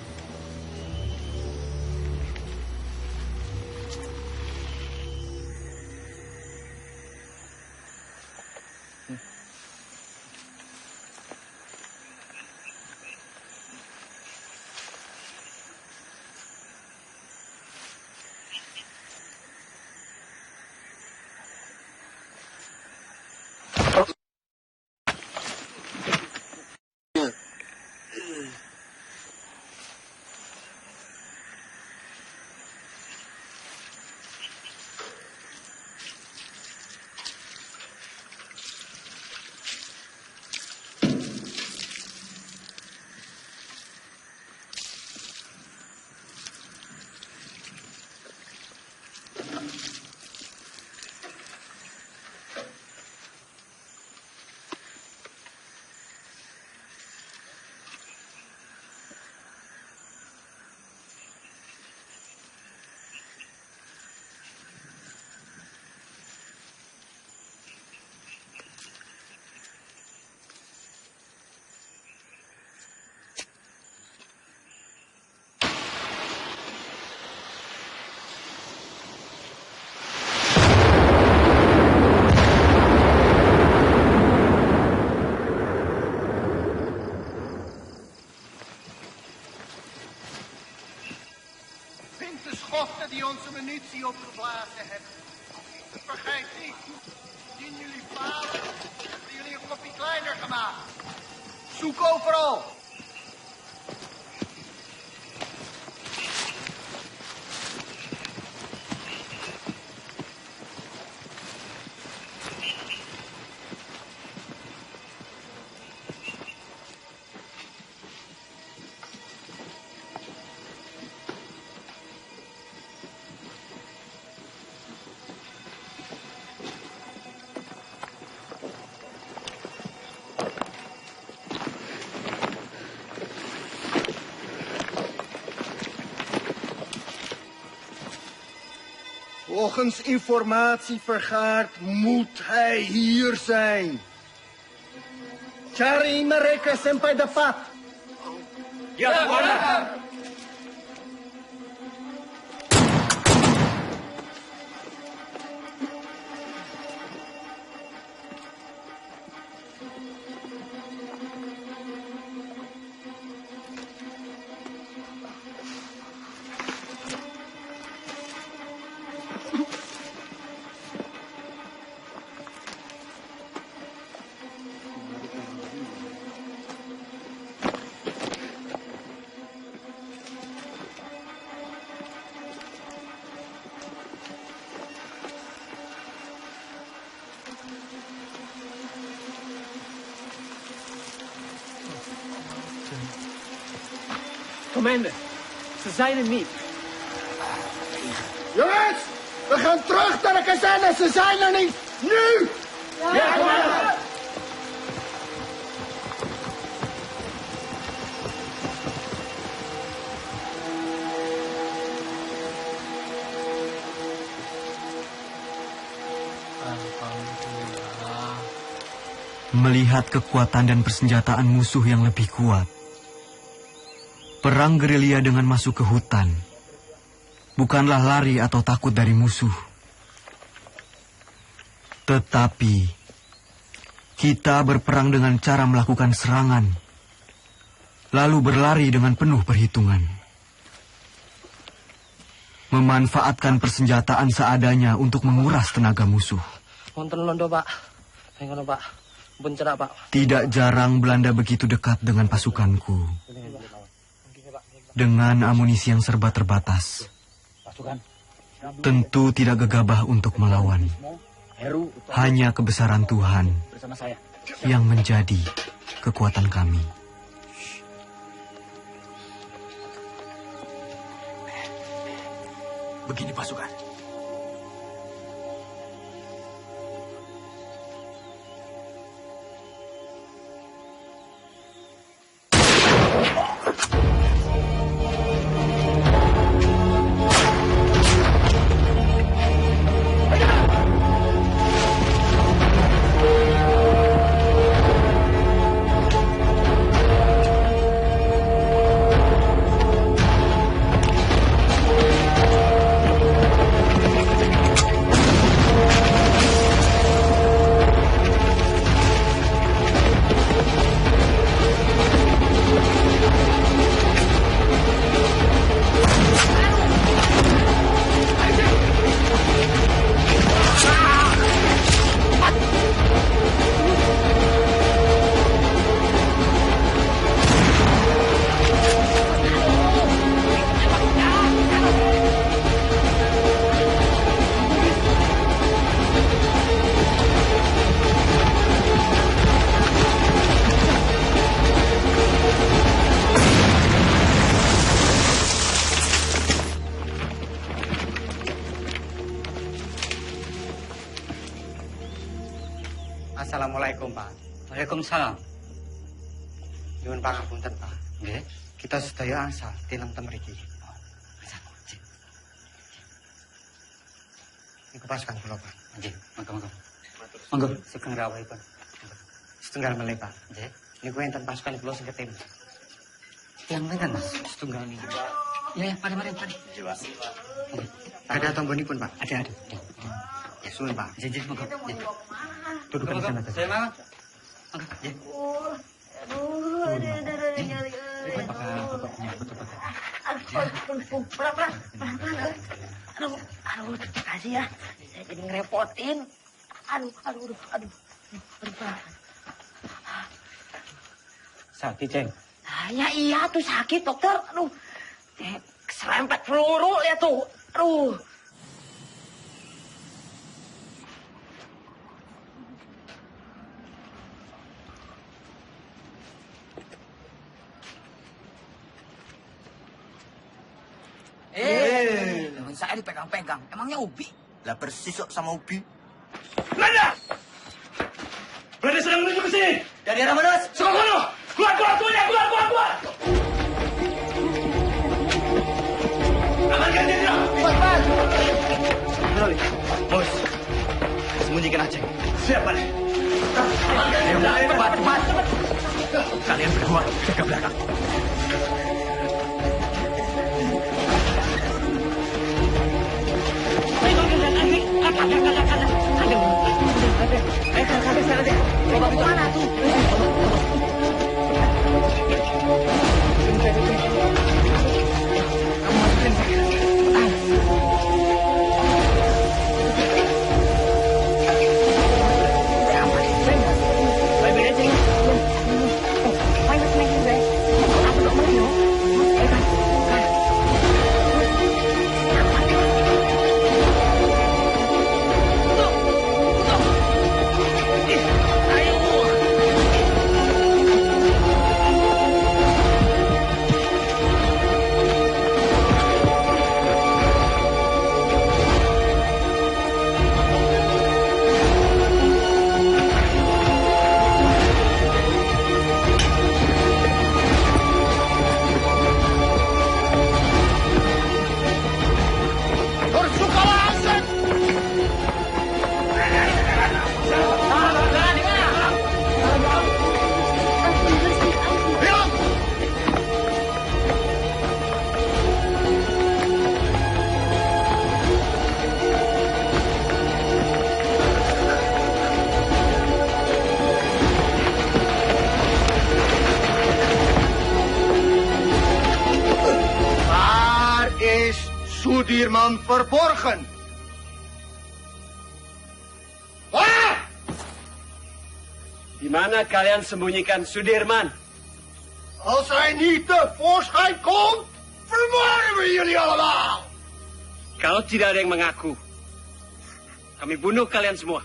S10: De schotten die onze munitie opgeblazen hebben. Vergeet niet, zien jullie falen, hebben jullie een kopje kleiner gemaakt. Zoek overal. Volgens informatie vergaard moet hij hier zijn. Cari mereka sampai dapat.
S3: Ya, komandan.
S21: Commander, ze zijn er niet.
S10: Jongens, we gaan terug naar de kazerne. Ze zijn er niet. Nu!
S3: Ja, commander.
S5: Melihat kekuatan dan persenjataan musuh yang lebih kuat, perang gerilya dengan masuk ke hutan bukanlah lari atau takut dari musuh. Tetapi kita berperang dengan cara melakukan serangan, lalu berlari dengan penuh perhitungan. Memanfaatkan persenjataan seadanya untuk menguras tenaga musuh.
S16: Wonten londo, Pak. Ngono, Pak. Bencana, Pak.
S5: Tidak jarang Belanda begitu dekat dengan pasukanku.
S8: Dengan amunisi yang serba terbatas, tentu tidak gegabah untuk melawan. Hanya kebesaran Tuhan yang menjadi kekuatan kami.
S20: Begini pasukan.
S21: Assalamualaikum, Pak.
S17: Waalaikumsalam.
S21: Nyuwun pangapunten, Pak. Nggih. Kita sedaya angsal tineng ten mriki. Niku pasukan kula, Pak.
S17: Nggih, monggo. Monggo, sugeng rawuhipun.
S21: Setunggal melih, Pak. Nggih. Niku enten pasukan kula sing ketim.
S17: Yang pinten, Mas?
S21: Setunggal niku.
S17: Ya, mari.
S21: Nggih, Pak. Ada tombolipun, Pak.
S17: Ada.
S21: Ya, suwun, Pak.
S17: Nggih, monggo.
S21: Duduk di sana.
S17: Saya mau.
S19: Aduh, terima kasih ya. Saya jadi ngerepotin. Aduh.
S21: Sakit, Ceng.
S19: Ya iya tuh sakit, dokter. Aduh, keserempet peluru ya tuh. Aduh.
S20: Teman saya dipegang-pegang. Emangnya Ubi? Lah persis kok sama Ubi.
S22: Belanda! Belanda sedang menuju ke sini.
S20: Dari arah mana, Mas?
S22: Sono! Keluar semuanya! Keluar! Amankan dia,
S20: Cepat!
S21: Bos, sembunyikan Aceh.
S22: Siap, Pak. Amankan dia,
S20: cepat!
S21: Kalian berdua jaga belakang.
S10: Sudirman verborgen. Wah!
S21: Di mana kalian sembunyikan Sudirman?
S10: Als hij niet tevoorschijn komt,
S2: Kalau tidak ada yang mengaku, kami bunuh kalian semua.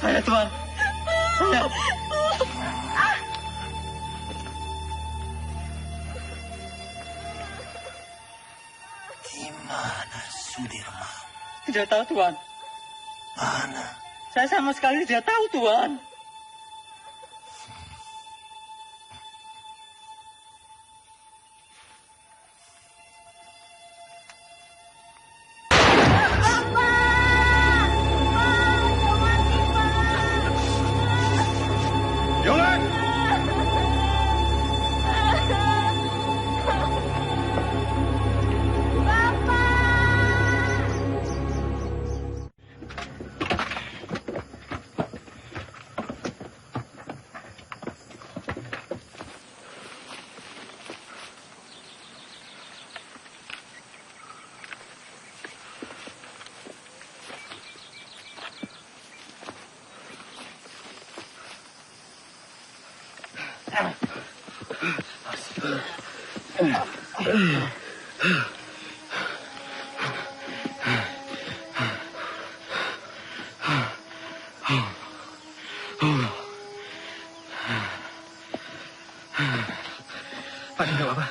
S1: Saya, Tuan. Saya.
S4: Di mana Sudirman?
S1: Tidak tahu, Tuan.
S4: Mana?
S1: Saya sama sekali tidak tahu, Tuan.
S2: Pak, enggak apa-apa.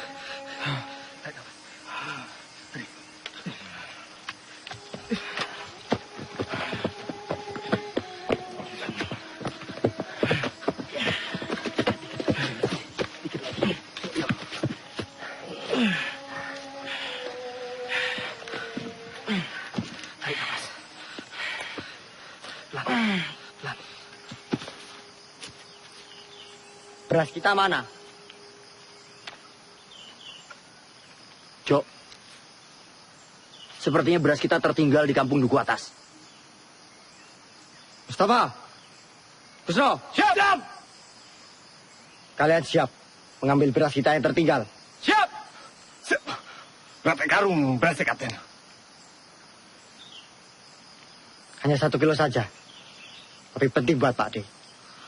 S16: Beras kita mana? Jok, sepertinya beras kita tertinggal di kampung Duku Atas. Mustafa, Busro, siap! Kalian siap mengambil beras kita yang tertinggal?
S2: Siap! Berapa karung beras, Kapten?
S16: Hanya 1 kilo saja. Tapi penting buat Pak D.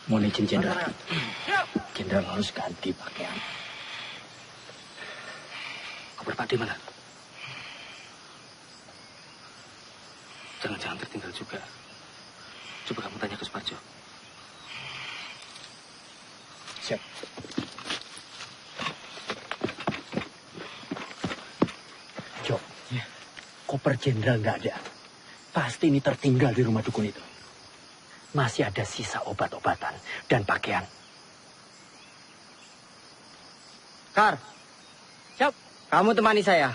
S7: Mohon izin, Jenderal. Jenderal harus ganti pakaian.
S15: Koper Pak D mana? Jangan-jangan tertinggal juga. Coba kamu tanya ke Suparjo.
S7: Siap. Jo, koper Jenderal nggak ada. Pasti ini tertinggal di rumah dukun itu. Masih ada sisa obat-obatan dan pakaian.
S16: Kar, siap. Kamu temani saya.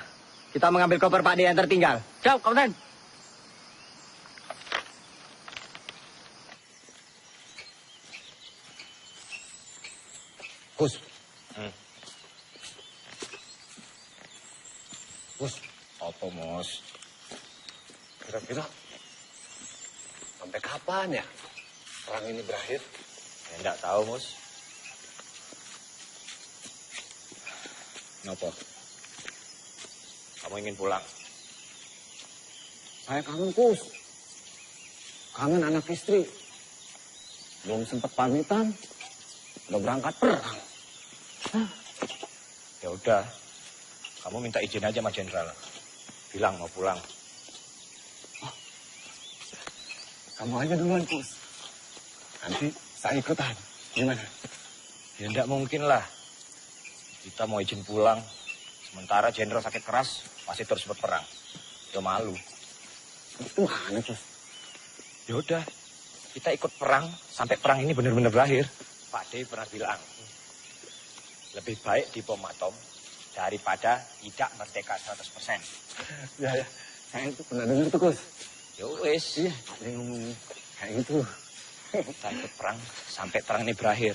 S16: Kita mengambil koper Pak D yang tertinggal. Siap, Kapten.
S2: Gus. Gus, apa, Mos? Kira-kira sampai kapan ya perang ini berakhir?
S5: Ya, enggak tahu, Mus. Kenapa? Kamu ingin pulang?
S2: Saya kangen, Gus. Kangen anak istri. Belum sempat pamitan, udah berangkat perang.
S5: Ya udah, kamu minta izin aja sama Jenderal. Bilang mau pulang.
S2: Kamu aja duluan, Gus. Nanti saya ikutan. Gimana?
S5: Ya enggak mungkin lah. Kita mau izin pulang. Sementara Jenderal sakit keras, masih terus berperang. Udah malu.
S2: Gimana, Gus?
S5: Ya udah, kita ikut perang sampai perang ini benar-benar berakhir. Pak D pernah bilang, lebih baik dibom atom daripada tidak merdeka 100%.
S2: Ya, saya itu pernah dengar tuh, Gus.
S5: Ya wis.
S2: Iya, ada yang ngomong kayak gitu.
S5: Kita ikut perang sampai perang ini berakhir.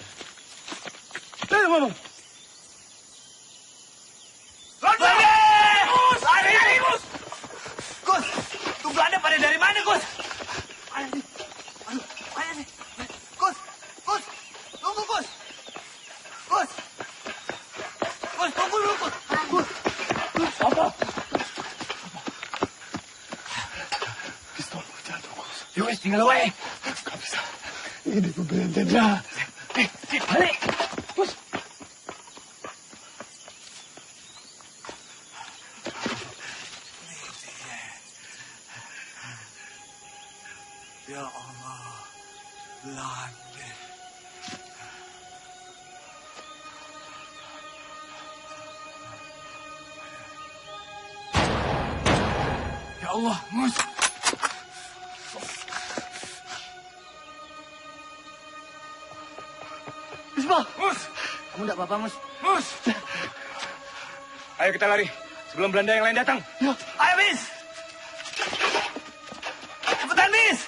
S2: Ngomong.
S4: Gus! Lari, Gus! Gus! Tuh Belanda pada dari mana, Gus? Ayo nih. Ayo nih. Gus! Gus! Tunggu, Gus! Gus! Gus, tunggu dulu, Gus! Gus! Gus! Apa?
S20: Ya wes, tinggal wae. Gak bisa. Ini pembelian jenderal. Balik. Bos.
S4: Ya Allah, Belanda. Ya Allah, Mus.
S3: Bismillah.
S4: Mus.
S3: Kamu enggak apa-apa, Mus?
S4: Mus. Ayo kita lari sebelum Belanda yang lain datang.
S3: Ya.
S4: Ayo, Bis. Cepetan, Bis.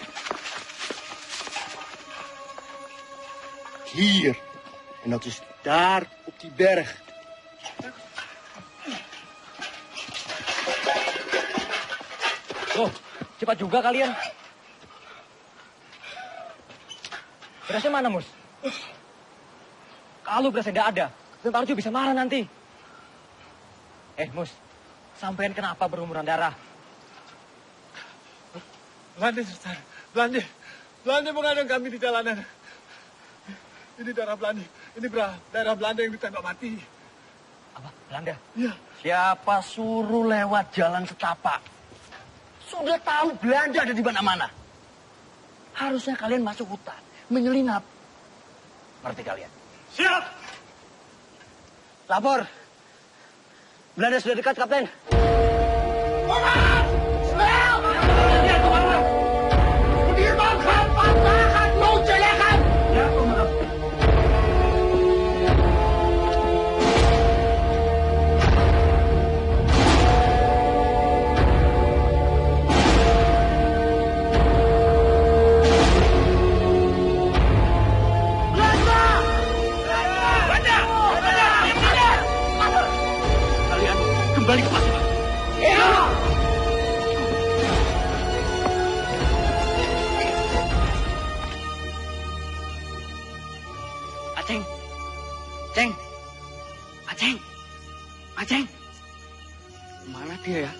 S20: Hier. En dat is daar op die berg.
S3: Loh, cepat juga kalian. Berasnya mana, Mus? Kalau berasnya tidak ada, Tentara Arjo bisa marah nanti. Mus, sampean kenapa berumuran darah?
S4: Belanda, Sultan. Belanda. Belanda mengadang kami di jalanan. Ini darah Belanda. Ini darah Belanda yang ditembak mati.
S3: Apa? Belanda?
S4: Iya.
S3: Siapa suruh lewat jalan setapak? Sudah tahu Belanda ada di mana-mana. Harusnya kalian masuk hutan, menyelinap. Ngerti kalian?
S4: Siap!
S3: Lapor. Belanda sudah dekat, Kapten.
S20: Kembali ke pasukan.
S4: Iya.
S3: Aceng. Ceng. Aceng. Aceng. Mana dia ya?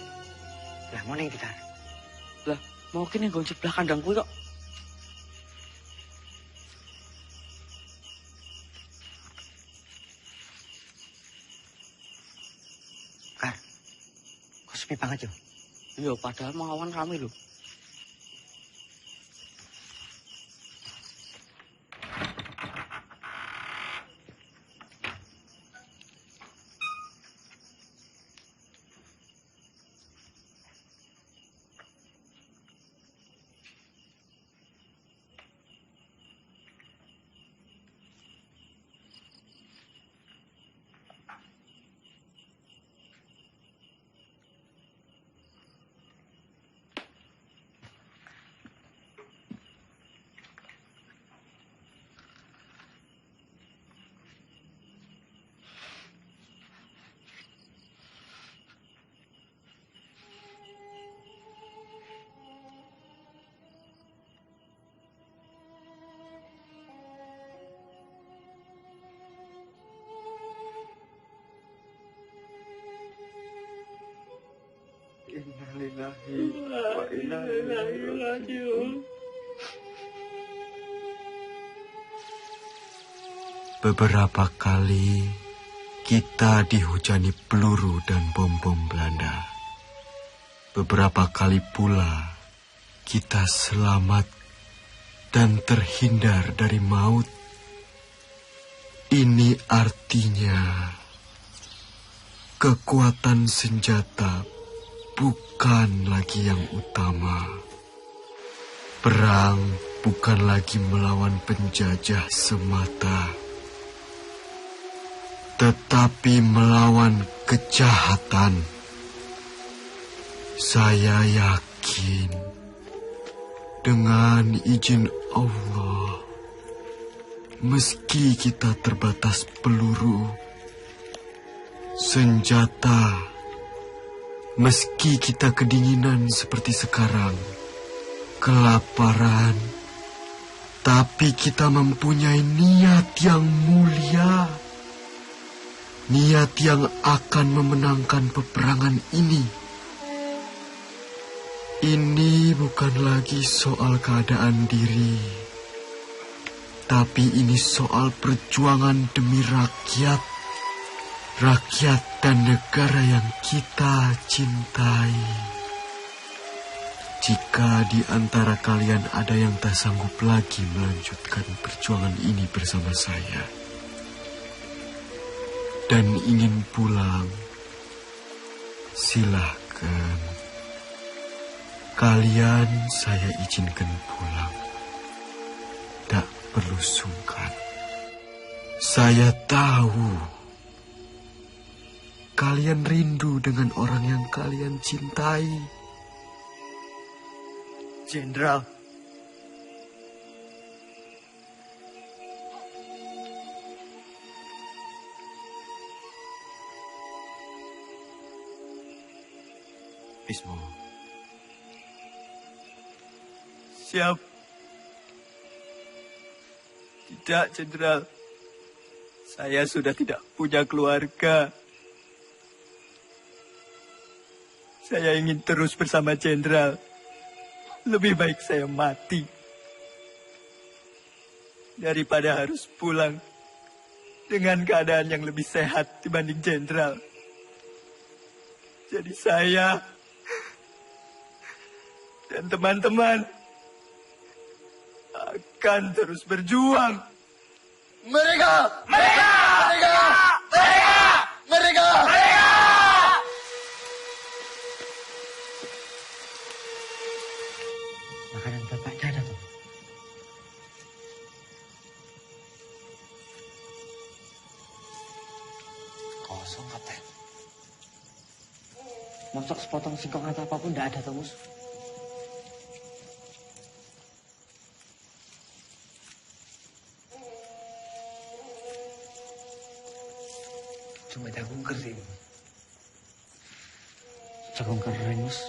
S3: Lah mana yang kita? Lah, mungkin yang gonjek belah kandangku kok. Sepi banget, Yo. Iya, padahal mengawan rame loh.
S20: Innalillahi wa inna ilaihi raji'un.
S8: Beberapa kali kita dihujani peluru dan bom-bom Belanda. Beberapa kali pula kita selamat dan terhindar dari maut. Ini artinya kekuatan senjata bukan lagi yang utama. Perang bukan lagi melawan penjajah semata, tetapi melawan kejahatan. Saya yakin dengan izin Allah, meski kita terbatas peluru, senjata, meski kita kedinginan seperti sekarang, kelaparan, tapi kita mempunyai niat yang mulia. Niat yang akan memenangkan peperangan ini. Ini bukan lagi soal keadaan diri, tapi ini soal perjuangan demi rakyat. Rakyat dan negara yang kita cintai. Jika di antara kalian ada yang tak sanggup lagi melanjutkan perjuangan ini bersama saya dan ingin pulang, silahkan. Kalian saya izinkan pulang. Tak perlu sungkan. Saya tahu kalian rindu dengan orang yang kalian cintai.
S21: Jenderal.
S8: Bismo.
S21: Siap. Tidak, Jenderal. Saya sudah tidak punya keluarga. Saya ingin terus bersama Jenderal. Lebih baik saya mati daripada harus pulang dengan keadaan yang lebih sehat dibanding Jenderal. Jadi saya dan teman-teman akan terus berjuang.
S10: Mereka! Mereka! Mereka! Mereka! Mereka! Mereka!
S16: Makanan bapak ada tuh.
S21: Kosong, Kapten.
S16: Mosok sepotong singkong atau apapun tidak ada tuh, Mus.
S21: Cuma jagung kering.
S16: Jagung kering, Mus.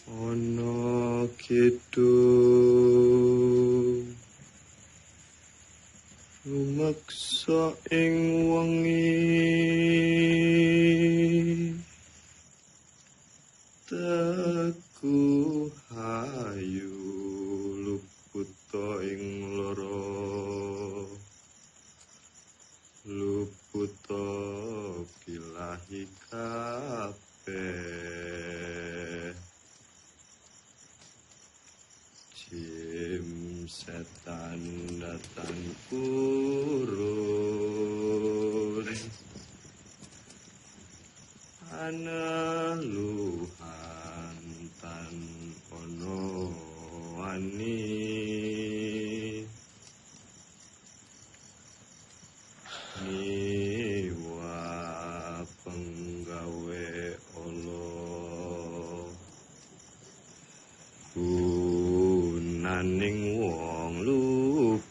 S8: Ono kitu lumaksa ing wengi teku hayu luputa ing loro luputa pilahi kabeh Jim setan datang kurun ana luhan tan ono wani niwa penggawe Allah naning wong luput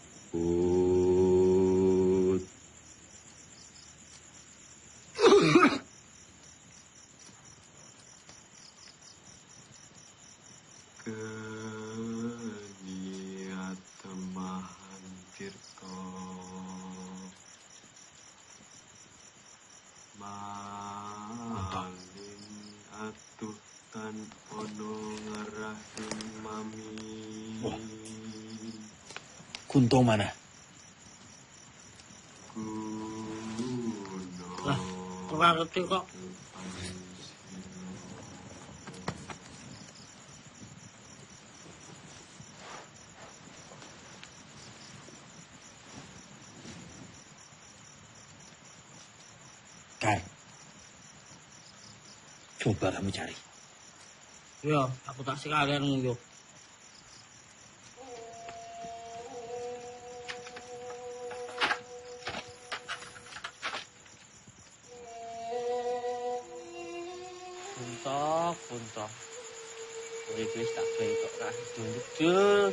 S8: keniat temahan tirta malin atuh tan ono ngarahing mami.
S20: Kunto mana?
S3: Lah, kurang ngerti kok.
S20: Kar, coba kamu cari.
S3: Ya, aku tak sekalian nguyuh. Puntok. Udah wis tak bentuk kasih dundul.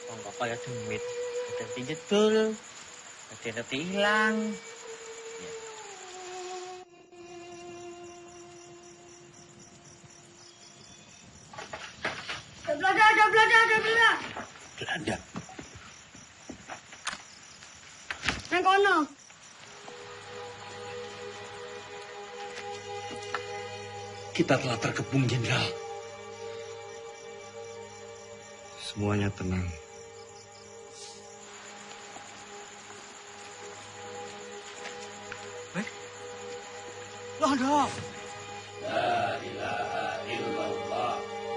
S3: Wong kok kaya demit. Ada jedul. Ada hilang.
S19: kono.
S20: Kita telah terkepung, Jenderal.
S21: Semuanya tenang.
S19: Londo.
S4: La ilaha illallah.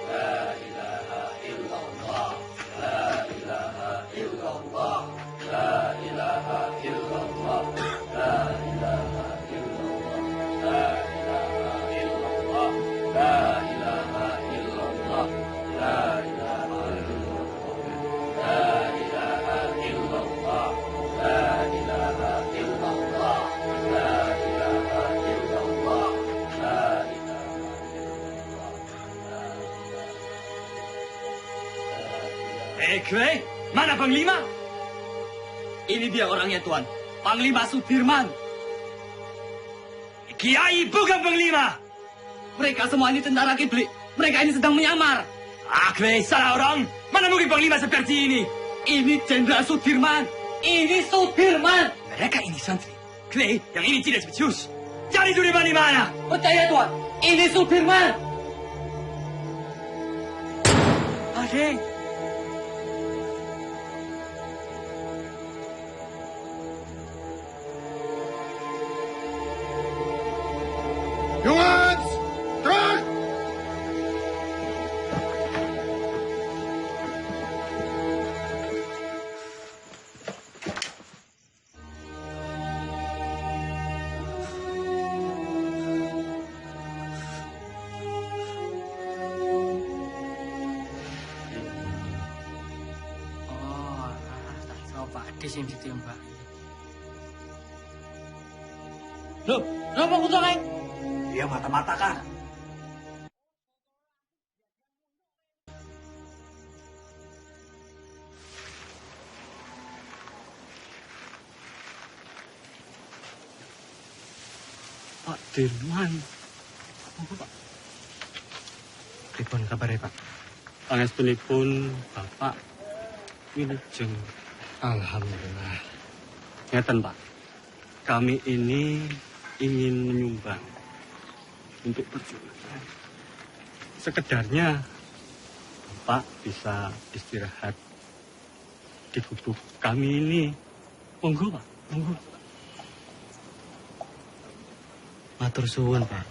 S4: La ilaha illallah. La ilaha illallah. La ilaha illallah. La ilaha illallah. La ilaha illallah. La ilaha illallah. La ilaha illallah. La ilaha illallah. La ilaha illallah. La ilaha illallah. La
S3: Kwei, mana Panglima? Ini dia orangnya, Tuan. Panglima Sudirman. Kiai bukan Panglima. Mereka semua ini tentara kiblik. Mereka ini sedang menyamar. Kwei, salah orang. Mana mungkin Panglima seperti ini? Ini Jenderal Sudirman. Ini Sudirman. Mereka ini santri. Kwei, yang ini tidak becus. Cari Sudirman di mana? Percaya, Tuan. Ini Sudirman. Adik.
S8: Jongens, terug!
S3: Pak Ades yang ditembak. Loh, kenapa kutuk, Kang?
S20: Dia mata-mata kan?
S21: Pak Dirman. Apa, Pak? Pripun kabare, Pak? Pangestunipun Bapak wilujeng. Alhamdulillah. Ngeten, Pak. Kami ini ingin menyumbang untuk perjuangan. Sekedarnya Bapak bisa istirahat di gubuk kami ini. Monggo, Pak. Monggo. Matur suwun, Pak.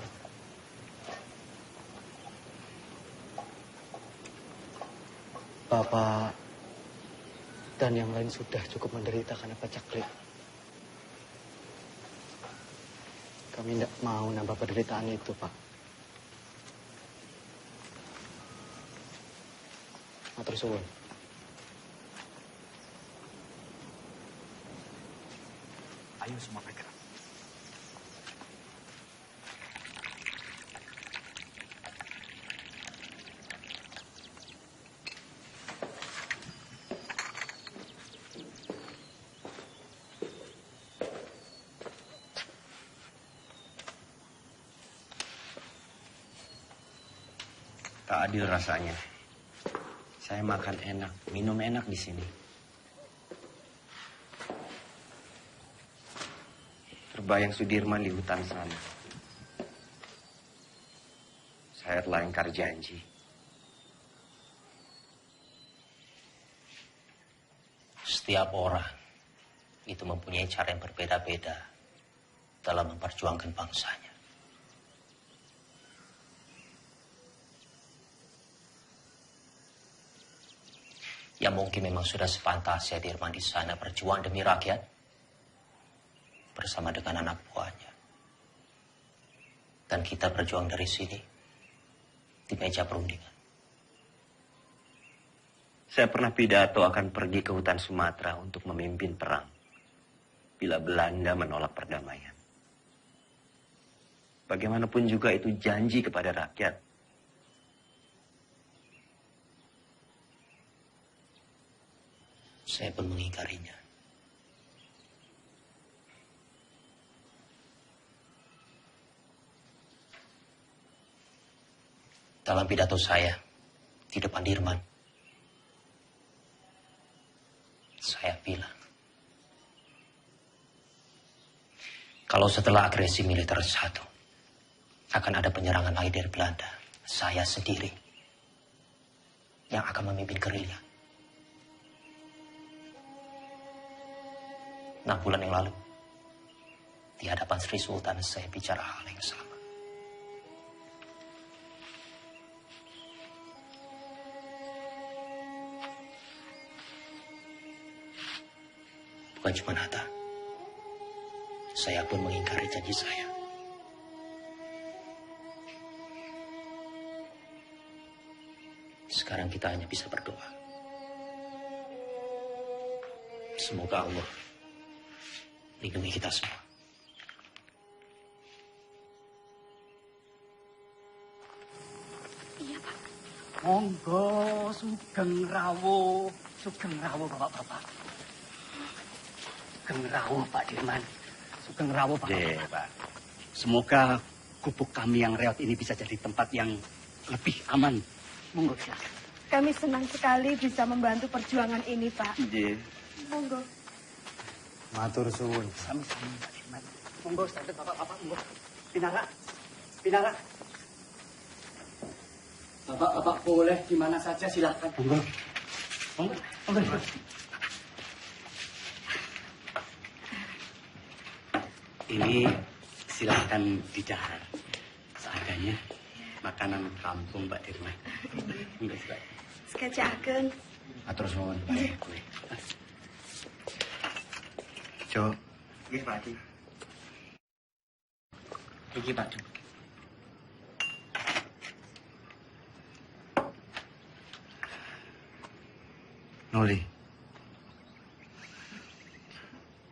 S21: Bapak dan yang lain sudah cukup menderita karena pacaklik. Kami tidak mau nambah penderitaan itu, Pak. Matur suwun.
S20: Ayo semua bergerak.
S2: Tak adil rasanya. Saya makan enak, minum enak di sini. Terbayang Sudirman di hutan sana. Saya telah ingkar janji.
S9: Setiap orang itu mempunyai cara yang berbeda-beda dalam memperjuangkan bangsanya. Ya mungkin memang sudah sepantasnya Dirman di sana berjuang demi rakyat bersama dengan anak buahnya. Dan kita berjuang dari sini di meja perundingan.
S2: Saya pernah pidato akan pergi ke hutan Sumatera untuk memimpin perang bila Belanda menolak perdamaian. Bagaimanapun juga itu janji kepada rakyat.
S9: Saya pun mengingkarinya. Dalam pidato saya di depan Dirman, saya bilang,
S11: Kalau setelah agresi militer satu, akan ada penyerangan lagi dari Belanda, saya sendiri yang akan memimpin gerilya. 6 bulan yang lalu, di hadapan Sri Sultan saya bicara hal yang sama. Bukan cuma Hatta, saya pun mengingkari janji saya. Sekarang kita hanya bisa berdoa. Semoga Allah lindungi kita semua.
S7: Iya, Pak. Monggo, sugeng rawuh Bapak-bapak. Sugeng rawuh Pak Dirman. Sugeng rawuh Bapak-bapak. Pak. Semoga gubuk kami yang reot ini bisa jadi tempat yang lebih aman. Monggo, silakan.
S13: Kami senang sekali bisa membantu perjuangan ini, Pak.
S7: Nggih.
S13: Monggo.
S21: Matur suwun.
S7: Sami-sami Pak Dirman. Monggo, santet Bapak-bapak, monggo. Pinara. Bapak-bapak boleh di mana saja, silakan. Monggo. Ini silakan didahar. Seadanya makanan kampung Mbak Dirman. Monggo, silakan.
S13: Sekejapkan.
S2: Atur suwun.
S21: Jo.
S7: Nggih, Pak Di. Iki Pak Di.
S21: Noli,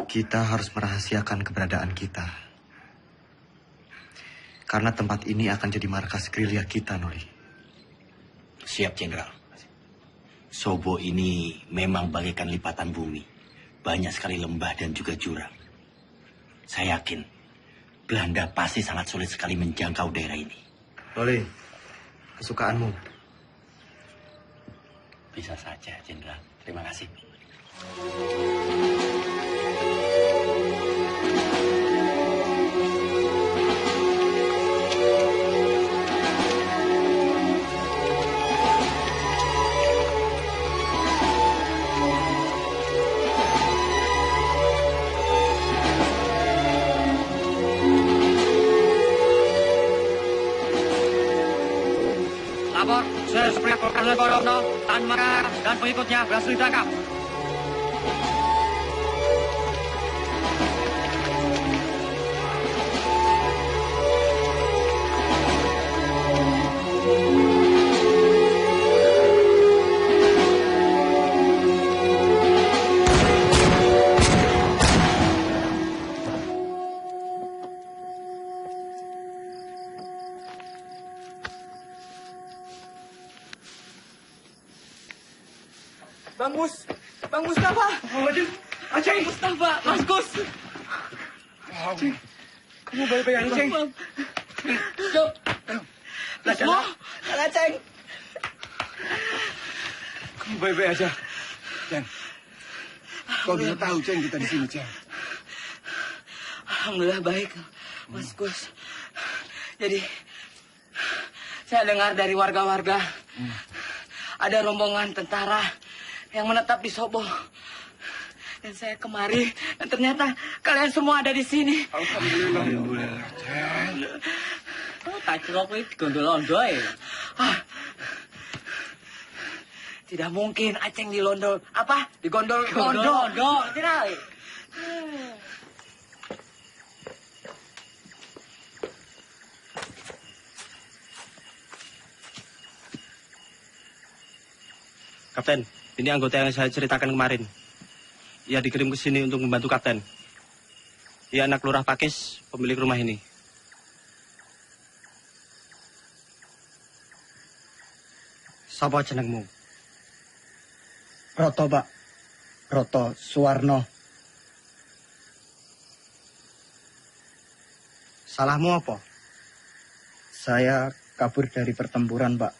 S21: kita harus merahasiakan keberadaan kita. Karena tempat ini akan jadi markas gerilya kita, Noli.
S11: Siap, Jenderal. Sobo ini memang bagaikan lipatan bumi. Banyak sekali lembah dan juga jurang. Saya yakin Belanda pasti sangat sulit sekali menjangkau daerah ini.
S21: Noli, kesukaanmu.
S11: Bisa saja, Jenderal. Terima kasih.
S9: Lapor, Superior Kolonel Gorovno, Tan Mara, dan pengikutnya berhasil ditangkap.
S4: Bang Mustafa. Aceh. Mustafa, Mas Gus.
S21: Aceh, kamu baik-baik aja, Aceh.
S4: Yuk. Semua, Aceh.
S21: Kamu baik-baik aja. Ceng, kau bisa tahu, Ceng, kita di sini, Ceng.
S4: Alhamdulillah baik, Mas Gus. Jadi, saya dengar dari warga-warga ada rombongan tentara yang menetap di Sobo. Dan saya kemari, dan ternyata kalian semua ada di sini.
S21: Alhamdulillah.
S4: Oh, tak kira kowe digondol-ondo ya. Tidak mungkin Aceng dilondol. Apa? Digondol-ondo. Tidak.
S3: Kapten, ini anggota yang saya ceritakan kemarin. Ia dikirim ke sini untuk membantu Kapten. Ia anak Lurah Pakis, pemilik rumah ini.
S21: Sapa jenengmu? Roto, Pak. Roto Suwarno. Salahmu apa? Saya kabur dari pertempuran, Pak.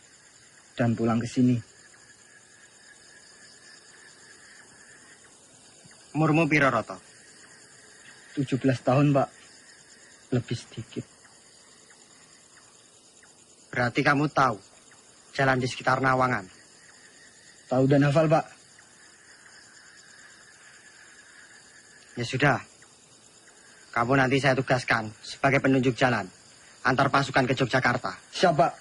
S21: Dan pulang ke sini. Umurmu piro, Roto? 17 tahun, Pak. Lebih sedikit.
S12: Berarti kamu tahu jalan di sekitar Nawangan?
S21: Tahu dan hafal, Pak.
S12: Ya sudah. Kamu nanti saya tugaskan sebagai penunjuk jalan antar pasukan ke Yogyakarta.
S21: Siap, Pak.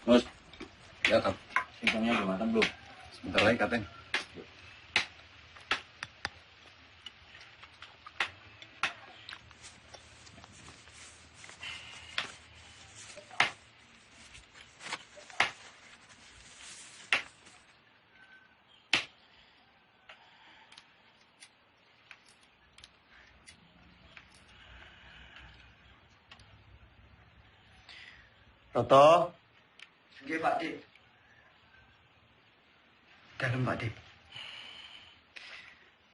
S15: Mus, ya Kap. Singkongnya udah matang belum? Sebentar lagi Kapten.
S12: Toto. Nggih, Pak Dik. Dalam, Pak Dik.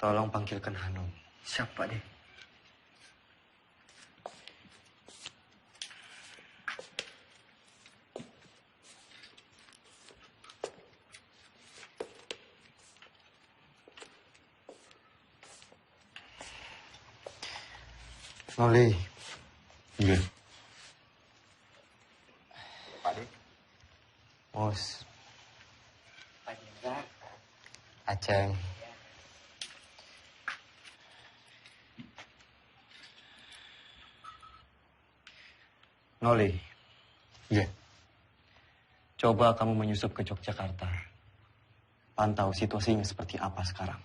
S12: Tolong panggilkan Hanum. Siap, Pak Dik. Noli.
S15: Iya.
S12: Mus.
S16: Pak Jenderal.
S12: Aceng. Noli.
S15: Iya.
S12: Coba kamu menyusup ke Yogyakarta. Pantau situasinya seperti apa sekarang.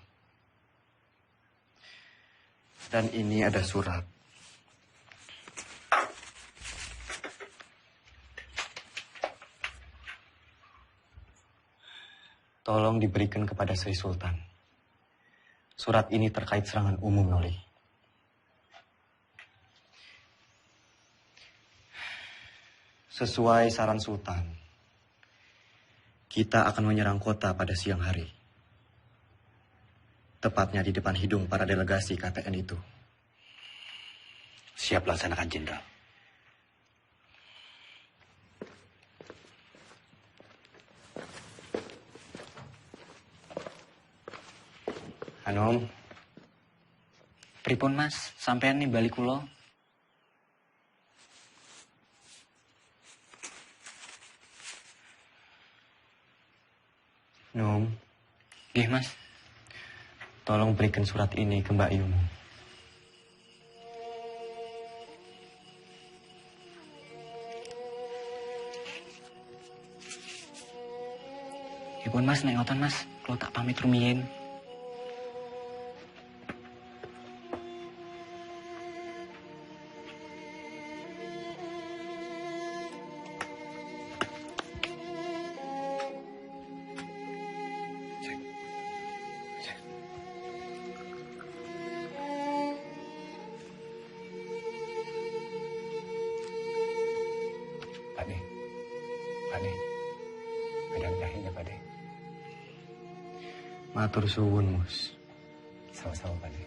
S12: Dan ini ada surat. Tolong diberikan kepada Sri Sultan. Surat ini terkait serangan umum, Noli. Sesuai saran Sultan, kita akan menyerang kota pada siang hari. Tepatnya di depan hidung para delegasi KTN itu.
S11: Siap laksanakan, Jenderal.
S12: Hanum.
S16: Pripun Mas, sampean nih balik kula.
S12: Num.
S16: Nggih, Mas.
S12: Tolong berikan surat ini ke Mbak Yumu.
S16: Ipun Mas, nek ngoten Mas, kula tak pamit rumiyin.
S12: Matur suwun, Mus.
S11: Sama-sama, Pak De.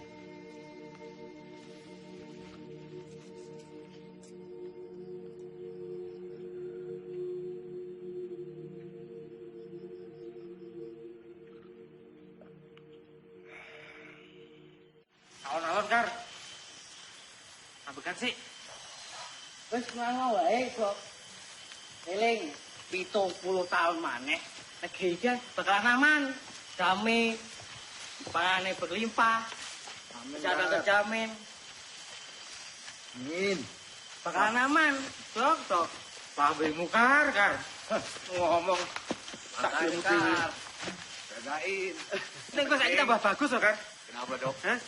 S16: Alon-alon, Kar. Ambekan sih.
S4: Wis ngono wae, Sob. Eling 70 tahun maneh negeri iki bakalan aman. Damai, pangannya berlimpah, kesehatan terjamin.
S1: Amin.
S4: Bakalan aman, Dok. Pabemu Kar. Ngomong tak
S1: Kar.
S4: jagain. Nek kok saiki tambah bagus kok, Kar.
S1: Kenapa, Dok?
S4: Hah?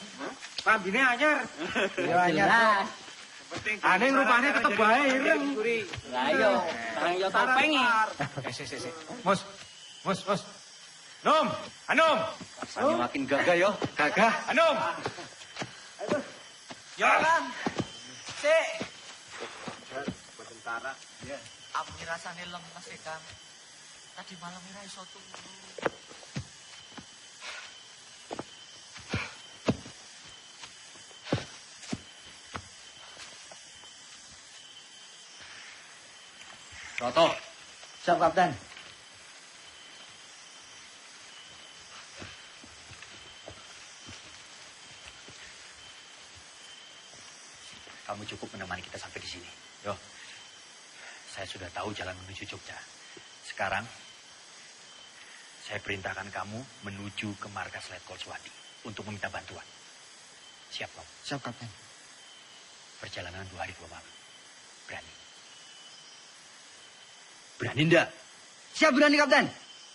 S4: Pambine anyar.
S1: Iya, anyar, Dok.
S4: Ane rupane tetep bae ireng. Lah iya, sareng yo topengi.
S5: Si. Mus. Nom, Hanum.
S11: Rasanya makin gagah yo, gagah.
S5: Hanum.
S4: Ya kan. Sik.
S1: Sementara. Ya.
S4: Aku rasane lemes ya, Kang. Tadi malam ora iso turu.
S21: Toto. Siap, Kapten.
S7: kamu cukup menemani kita sampai di sini. Yo, saya sudah tahu jalan menuju Jogja. Sekarang, saya perintahkan kamu menuju ke markas Letkol Suwadi untuk meminta bantuan. Siap, Om?
S12: Siap, Kapten.
S7: Perjalanan 2 hari 2 malam. Berani? Berani enggak?
S12: Siap, berani, Kapten.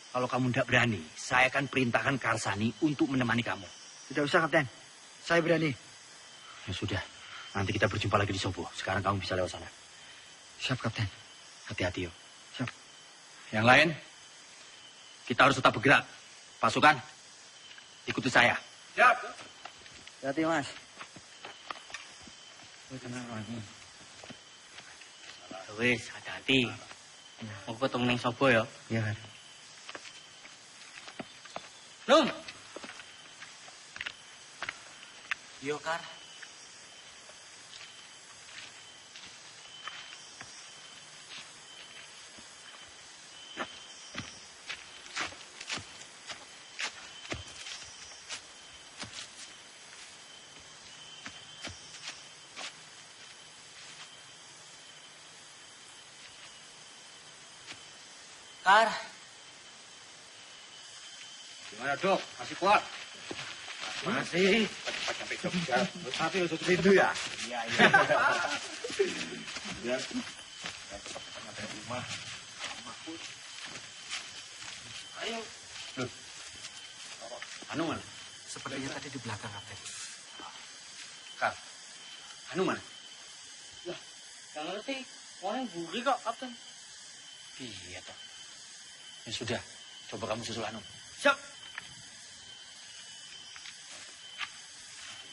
S7: Kalau kamu enggak berani, saya akan perintahkan Karsani untuk menemani kamu.
S12: Tidak usah, Kapten. Saya berani.
S7: Ya sudah, nanti kita berjumpa lagi di Sobo. Sekarang kamu bisa lewat sana.
S12: Siap, Kapten.
S7: Hati-hati, yo.
S12: Siap.
S7: Yang lain, kita harus tetap bergerak. Pasukan, ikuti saya.
S12: Siap. Hati, Mas.
S3: Wis, hati-hati. Mau ketemu ning Sobo ya?
S12: Iya, Kar.
S3: Num.
S7: Yo, Kar.
S3: Kar.
S2: Gimana, Dok? Masih kuat?
S3: Masih.
S2: Cepat sampai Jogja. Tapi harus rindu ya? Iya, iya. Ya. Cepat sampai rumah. Ayo. Loh. Anu mana?
S7: Sepertinya tadi di belakang, Kapten.
S2: Kak. Anu mana?
S3: Lah, gak ngerti. Orang buri kok, Kapten.
S7: Iya, toh. Ya sudah, coba kamu susul Anu.
S3: Siap.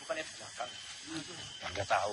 S7: Bukannya di belakang. Enggak tahu.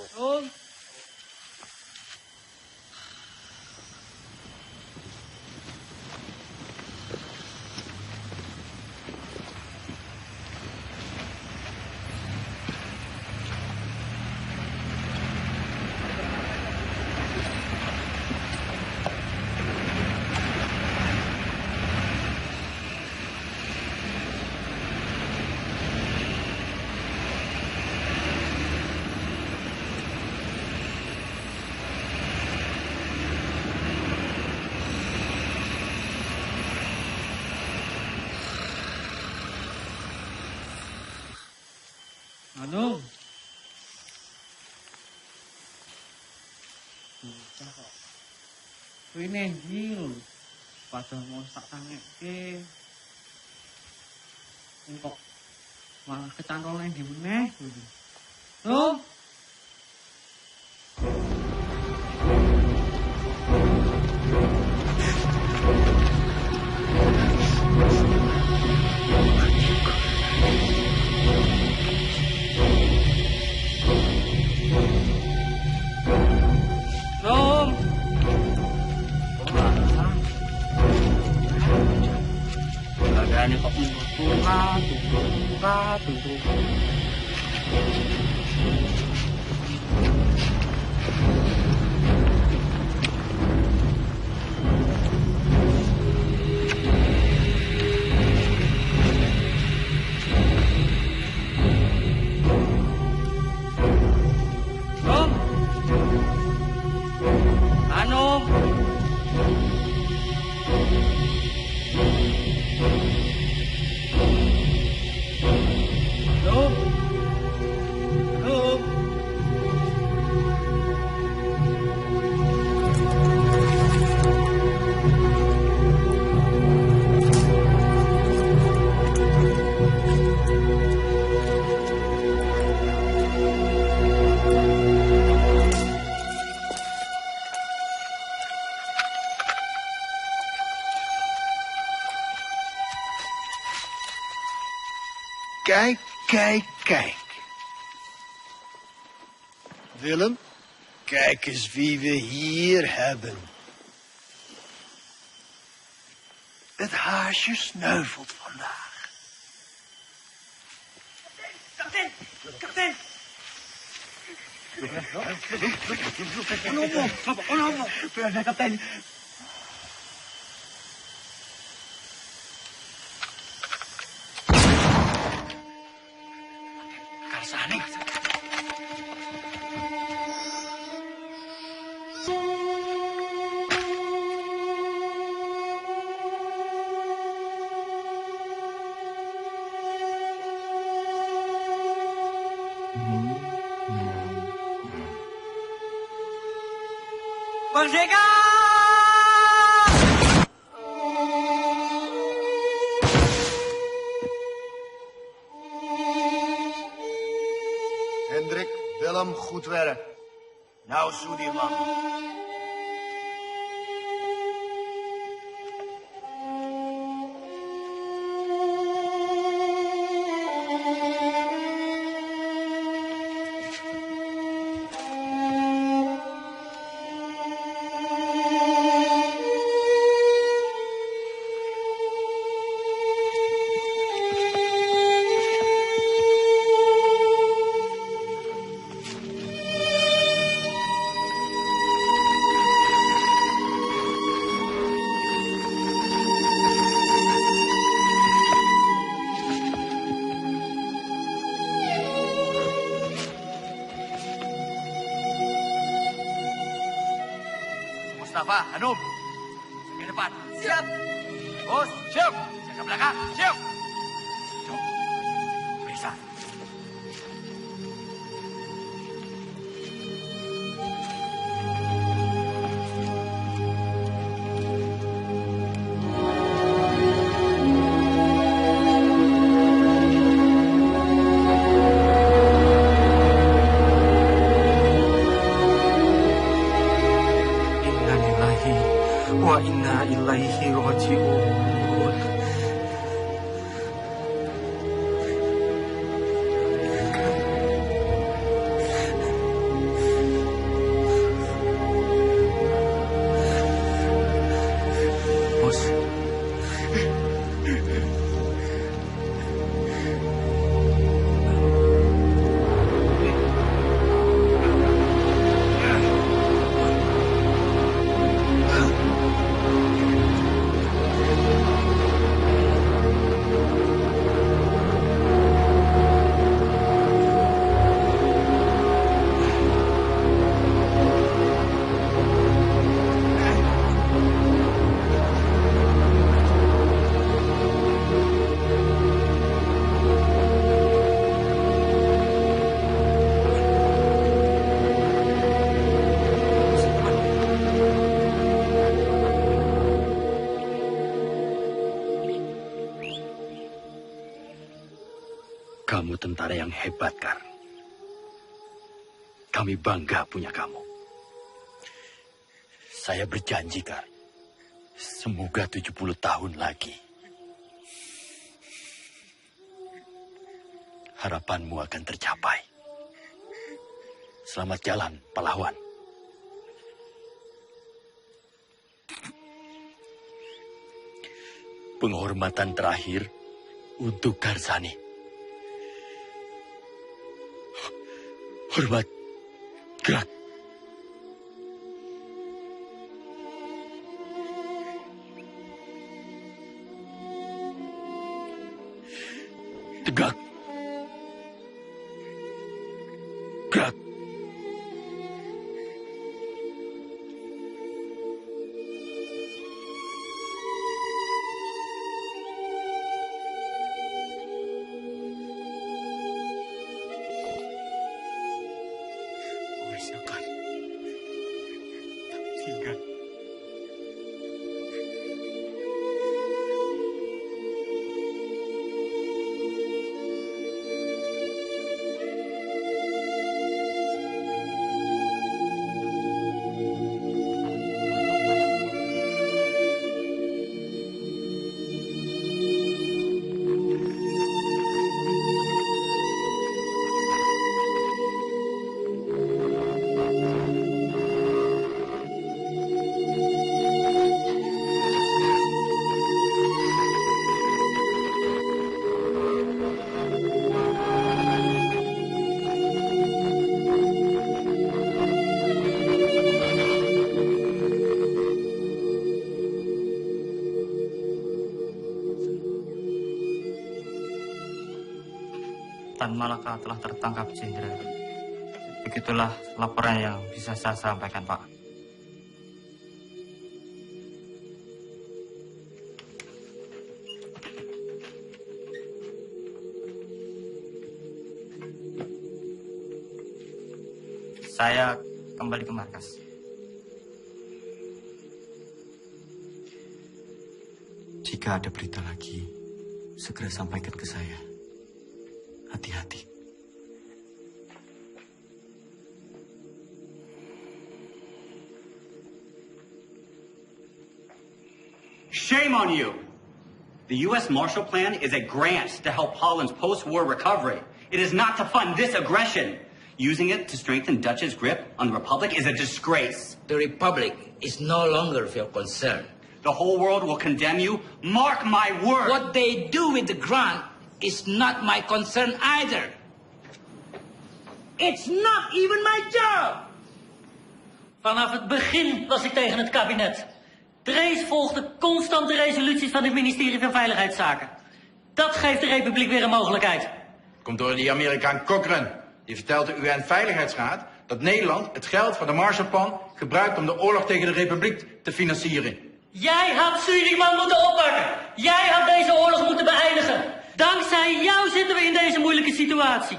S3: Anu. Kuwi ndi lho. Padahal mau tak tangekke. Kok malah kecantol nang ndi meneh. Loh. Ini kok
S10: Kijk, kijk, kijk. Willem, kijk eens wie we hier hebben. Het haasje sneuvelt vandaag.
S4: Kapten! Kapten!
S10: Ono, kapten.
S7: Karsani.
S4: Bang Jeka!
S10: Hendrik, Willem, goed werk. Nou, Sudirman.
S7: Mustafa, Hanum, ke depan. Siap. Bos, siap. Jaga belakang, siap. Cuk, periksa.
S8: Wa inna ilaihi raji'un. Bos.
S7: Kamu tentara yang hebat, Kar. Kami bangga punya kamu. Saya berjanji, Kar. Semoga 70 tahun lagi. Harapanmu akan tercapai. Selamat jalan, pahlawan. Penghormatan terakhir untuk Karsani. Hormat, gerak. Tegak. Gerak. Silakan. Tinggal.
S16: Tan Malaka telah tertangkap Jenderal. Begitulah laporan yang bisa saya sampaikan, Pak. saya kembali ke markas.
S8: Jika ada berita lagi, segera sampaikan ke saya. Hati-hati.
S14: Shame on you! The U.S. Marshall Plan is a grant to help Holland's post-war recovery. It is not to fund this aggression. Using it to strengthen Dutch's grip on the Republic is a disgrace.
S9: The Republic is no longer of your concern.
S14: The whole world will condemn you. Mark my word.
S9: What they do with the grant is not my concern either. It's not even my job.
S3: Vanaf het begin was ik tegen het kabinet. Drees volgde constant de resoluties van het ministerie van Veiligheidszaken. Dat geeft de Republiek weer een mogelijkheid.
S18: Komt door die Amerikaan Cochrane. Die vertelt de UN-veiligheidsraad dat Nederland het geld van de Marshallplan gebruikt om de oorlog tegen de Republiek te financieren.
S3: Jij had Suriname moeten oppakken. Jij had deze oorlog moeten beëindigen. Dankzij jou zitten we in deze moeilijke situatie.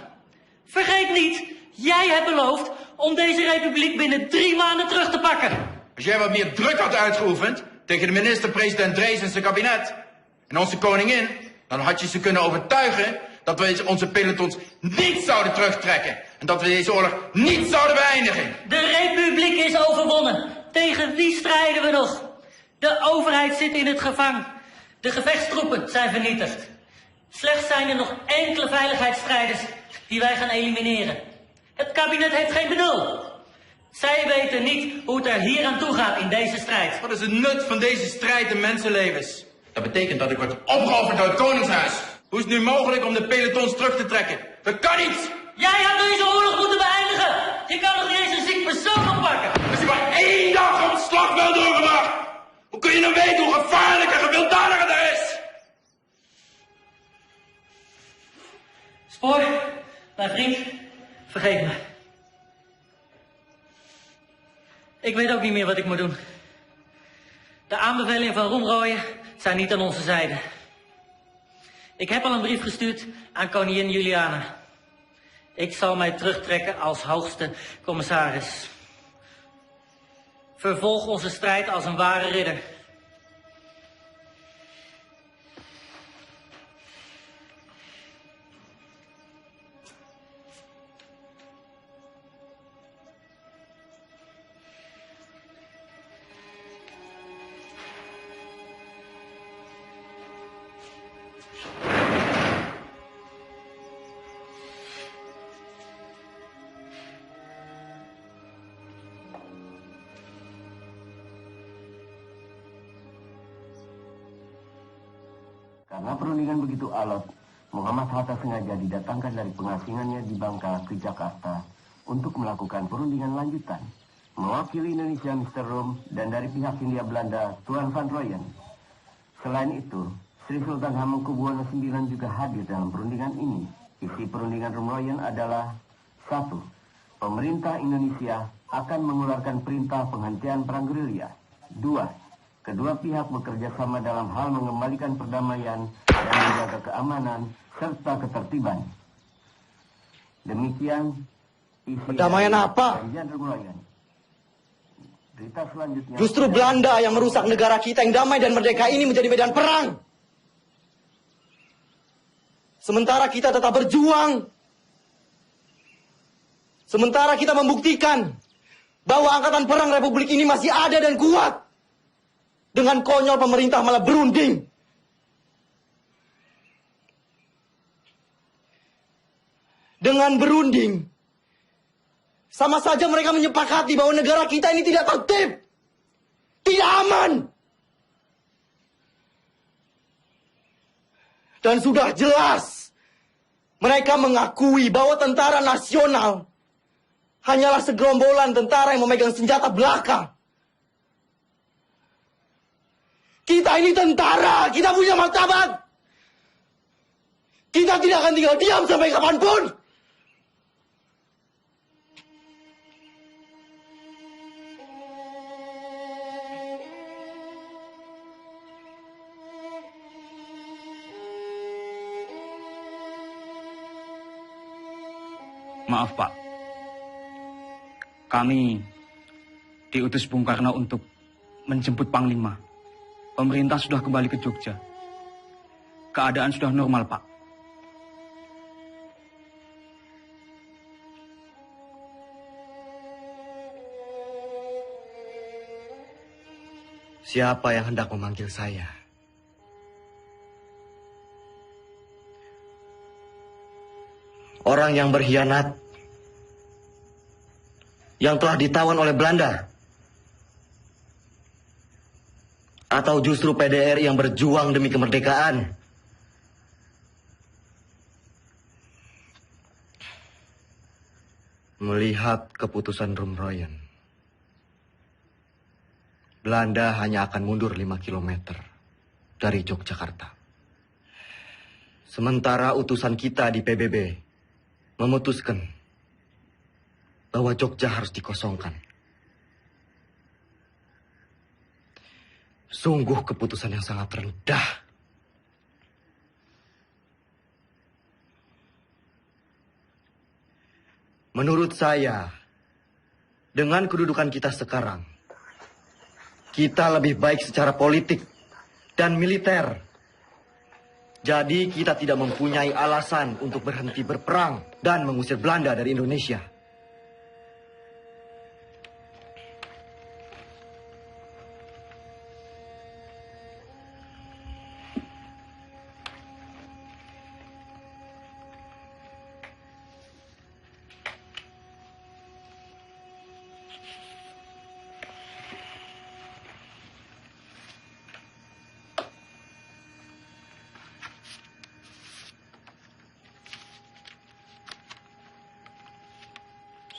S3: Vergeet niet, jij hebt beloofd om deze republiek binnen 3 maanden terug te pakken.
S18: Als jij wat meer druk had uitgeoefend tegen de minister-president Drees en zijn kabinet en onze koningin, dan had je ze kunnen overtuigen dat we onze pelotons niet zouden terugtrekken en dat we deze oorlog niet zouden beëindigen.
S3: De republiek is overwonnen. Tegen wie strijden we nog? De overheid zit in het gevangen. De gevechtstroepen zijn vernietigd. Slechts zijn er nog enkele veiligheidsstrijders die wij gaan elimineren. Het kabinet heeft geen bedoel. Zij weten niet hoe het er hier aan toe gaat in deze strijd.
S18: Wat is het nut van deze strijd in mensenlevens? Dat betekent dat ik word opgeofferd door het Koningshuis. Hoe is het nu mogelijk om de pelotons terug te trekken? Dat kan niet!
S3: Jij had deze oorlog moeten beëindigen! Je kan nog niet eens een ziek persoon oppakken!
S18: Als je maar 1 dag op het slagveld doorgebracht, hoe kun je dan weten hoe gevaarlijk en gewelddadig het er is?
S3: Spoor, mijn vriend, vergeet me. Ik weet ook niet meer wat ik moet doen. De aanbevelingen van Roemrooyen zijn niet aan onze zijde. Ik heb al een brief gestuurd aan koningin Juliana. Ik zal mij terugtrekken als hoogste commissaris. Vervolg onze strijd als een ware ridder.
S23: Karena perundingan begitu alot, Muhammad Hatta sengaja didatangkan dari pengasingannya di Bangka ke Jakarta untuk melakukan perundingan lanjutan. Mewakili Indonesia Mr. Rom dan dari pihak Hindia Belanda Tuan Van Rooyen. Selain itu, Sri Sultan Hamengkubuwono IX juga hadir dalam perundingan ini. Isi perundingan Roem-Rooyen adalah 1. Pemerintah Indonesia akan mengeluarkan perintah penghentian perang gerilya. 2. Kedua pihak bekerja sama dalam hal mengembalikan perdamaian dan menjaga keamanan serta ketertiban. Demikian isi
S12: perdamaian apa?
S23: Perjanjian Roem-Rooyen. Berita selanjutnya.
S12: Justru Belanda yang merusak negara kita yang damai dan merdeka ini menjadi medan perang. Sementara kita tetap berjuang. Sementara kita membuktikan bahwa angkatan perang Republik ini masih ada dan kuat. Dengan konyol pemerintah malah berunding. Dengan berunding, sama saja mereka menyepakati bahwa negara kita ini tidak tertib, tidak aman. Dan sudah jelas, mereka mengakui bahwa tentara nasional hanyalah segerombolan tentara yang memegang senjata belaka. Kita ini tentara, kita punya martabat. Kita tidak akan tinggal diam sampai kapanpun.
S5: Maaf, Pak.
S21: Kami diutus Bung Karno untuk menjemput Panglima. Pemerintah sudah kembali ke Jogja. Keadaan sudah normal, Pak.
S12: Siapa yang hendak memanggil saya? Orang yang berkhianat, yang telah ditawan oleh Belanda, atau justru PDRI yang berjuang demi kemerdekaan? Melihat keputusan Rumroyen, Belanda hanya akan mundur 5 kilometer dari Yogyakarta. Sementara utusan kita di PBB memutuskan bahwa Jogja harus dikosongkan. Sungguh keputusan yang sangat rendah. Menurut saya, dengan kedudukan kita sekarang, kita lebih baik secara politik dan militer. Jadi kita tidak mempunyai alasan untuk berhenti berperang dan mengusir Belanda dari Indonesia.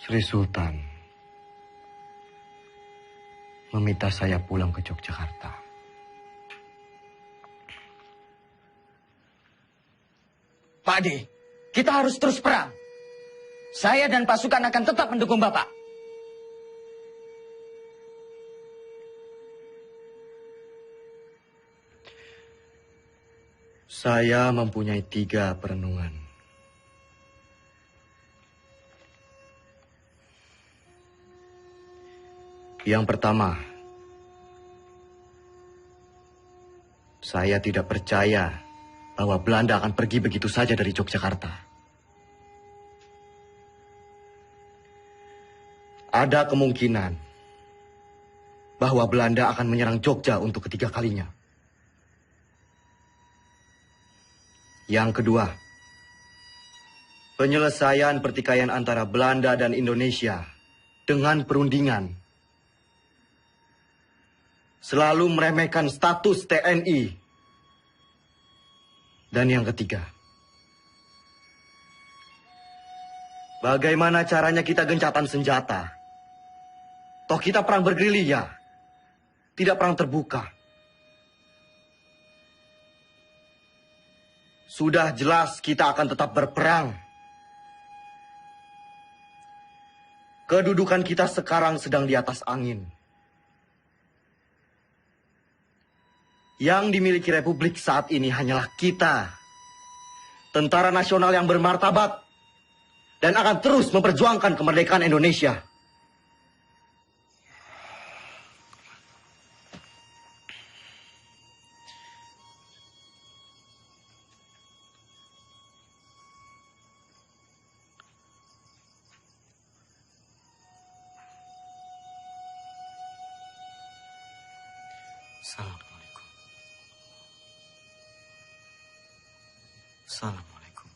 S12: Sri Sultan meminta saya pulang ke Yogyakarta.
S4: Pak Ade, kita harus terus perang. Saya dan pasukan akan tetap mendukung Bapak.
S12: Saya mempunyai 3 perenungan. Yang pertama, saya tidak percaya bahwa Belanda akan pergi begitu saja dari Yogyakarta. Ada kemungkinan bahwa Belanda akan menyerang Jogja untuk ketiga kalinya. Yang kedua, penyelesaian pertikaian antara Belanda dan Indonesia dengan perundingan. Selalu meremehkan status TNI. Dan yang ketiga, bagaimana caranya kita gencatan senjata? Toh kita perang bergerilya, tidak perang terbuka. Sudah jelas kita akan tetap berperang. Kedudukan kita sekarang sedang di atas angin. Yang dimiliki Republik saat ini hanyalah kita, tentara nasional yang bermartabat, dan akan terus memperjuangkan kemerdekaan Indonesia. Assalamualaikum.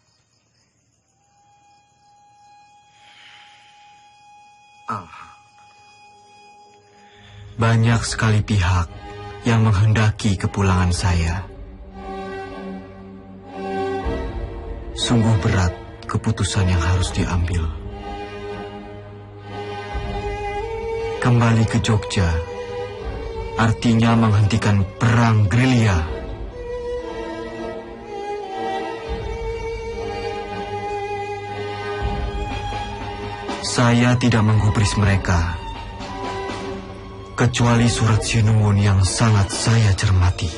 S8: Banyak sekali pihak yang menghendaki kepulangan saya. Sungguh berat keputusan yang harus diambil. Kembali ke Jogja artinya menghentikan perang gerilya. Saya tidak menggubris mereka, kecuali surat Sinuwun yang sangat saya cermati.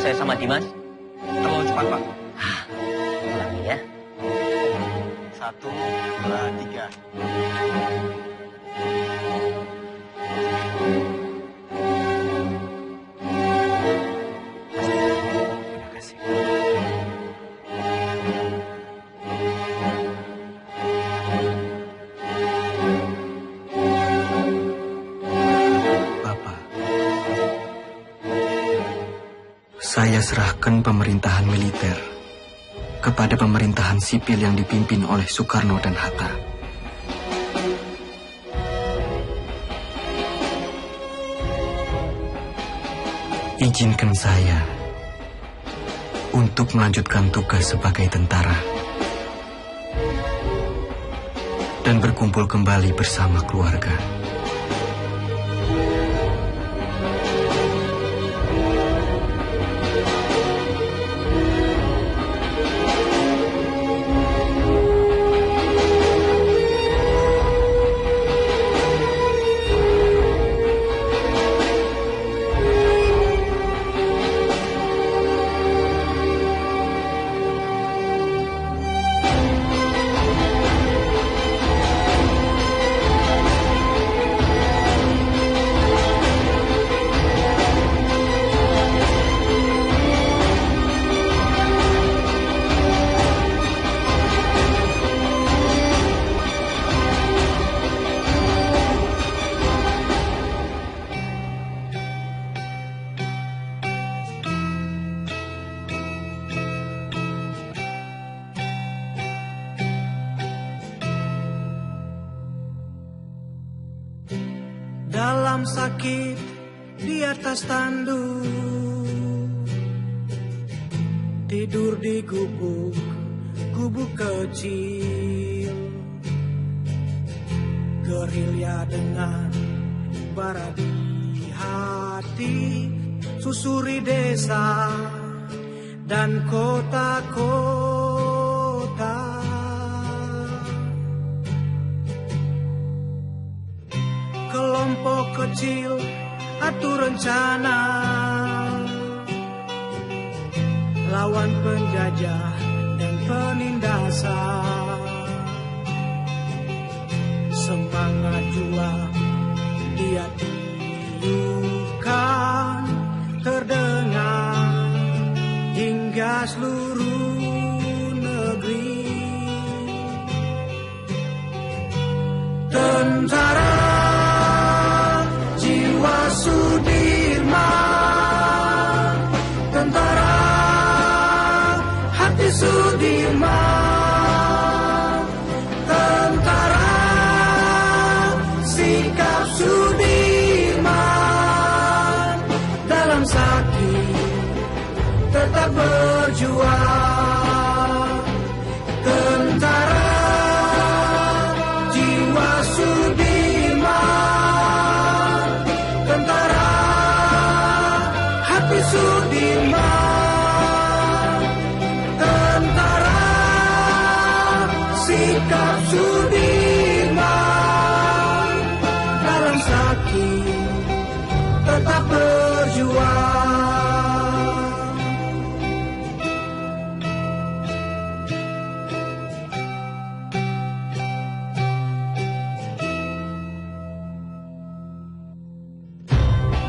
S9: saya sama Dimas?
S3: Terlalu cepat, Pak.
S9: Ulangi ya.
S3: 1, 2, 3.
S8: Saya serahkan pemerintahan militer kepada pemerintahan sipil yang dipimpin oleh Soekarno dan Hatta. Izinkan saya untuk melanjutkan tugas sebagai tentara dan berkumpul kembali bersama keluarga.
S6: Dalam sakit di atas tanduk, tidur di gubuk kecil, gerilya dengan bara di hati, susuri desa dan kota-kota. Kelompok kecil atur rencana lawan penjajah dan penindasan. Semangat juang dia tiupkan terdengar hingga seluruh negeri. Tentara jiwa Sudirman, tentara hati Sudirman, tentara sikap Sudirman, dalam sakit tetap berjuang. Tentara jiwa Sudirman, tentara hati Sudirman, tentara sikap Sudirman, dalam sakit tetap berjuang.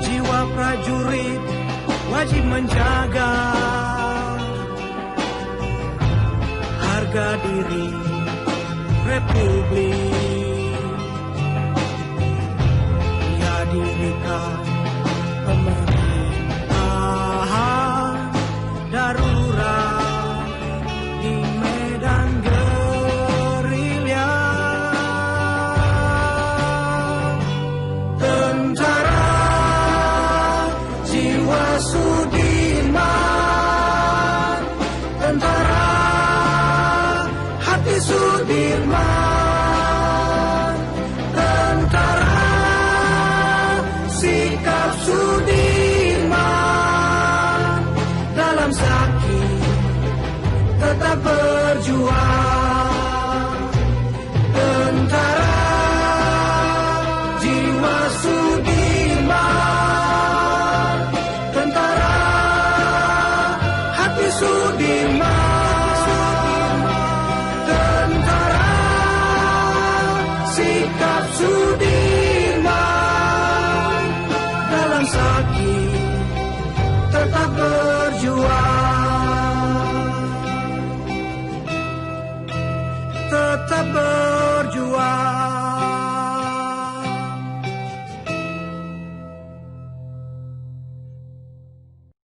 S6: Jiwa prajurit wajib menjaga harga diri Republik. Ya dirikan pemerintahan darurat di medan gerilya. Tentara jiwa Sudirman, tentara hati Sudirman, tentara sikap Sudirman, dalam sakit tetap berjuang.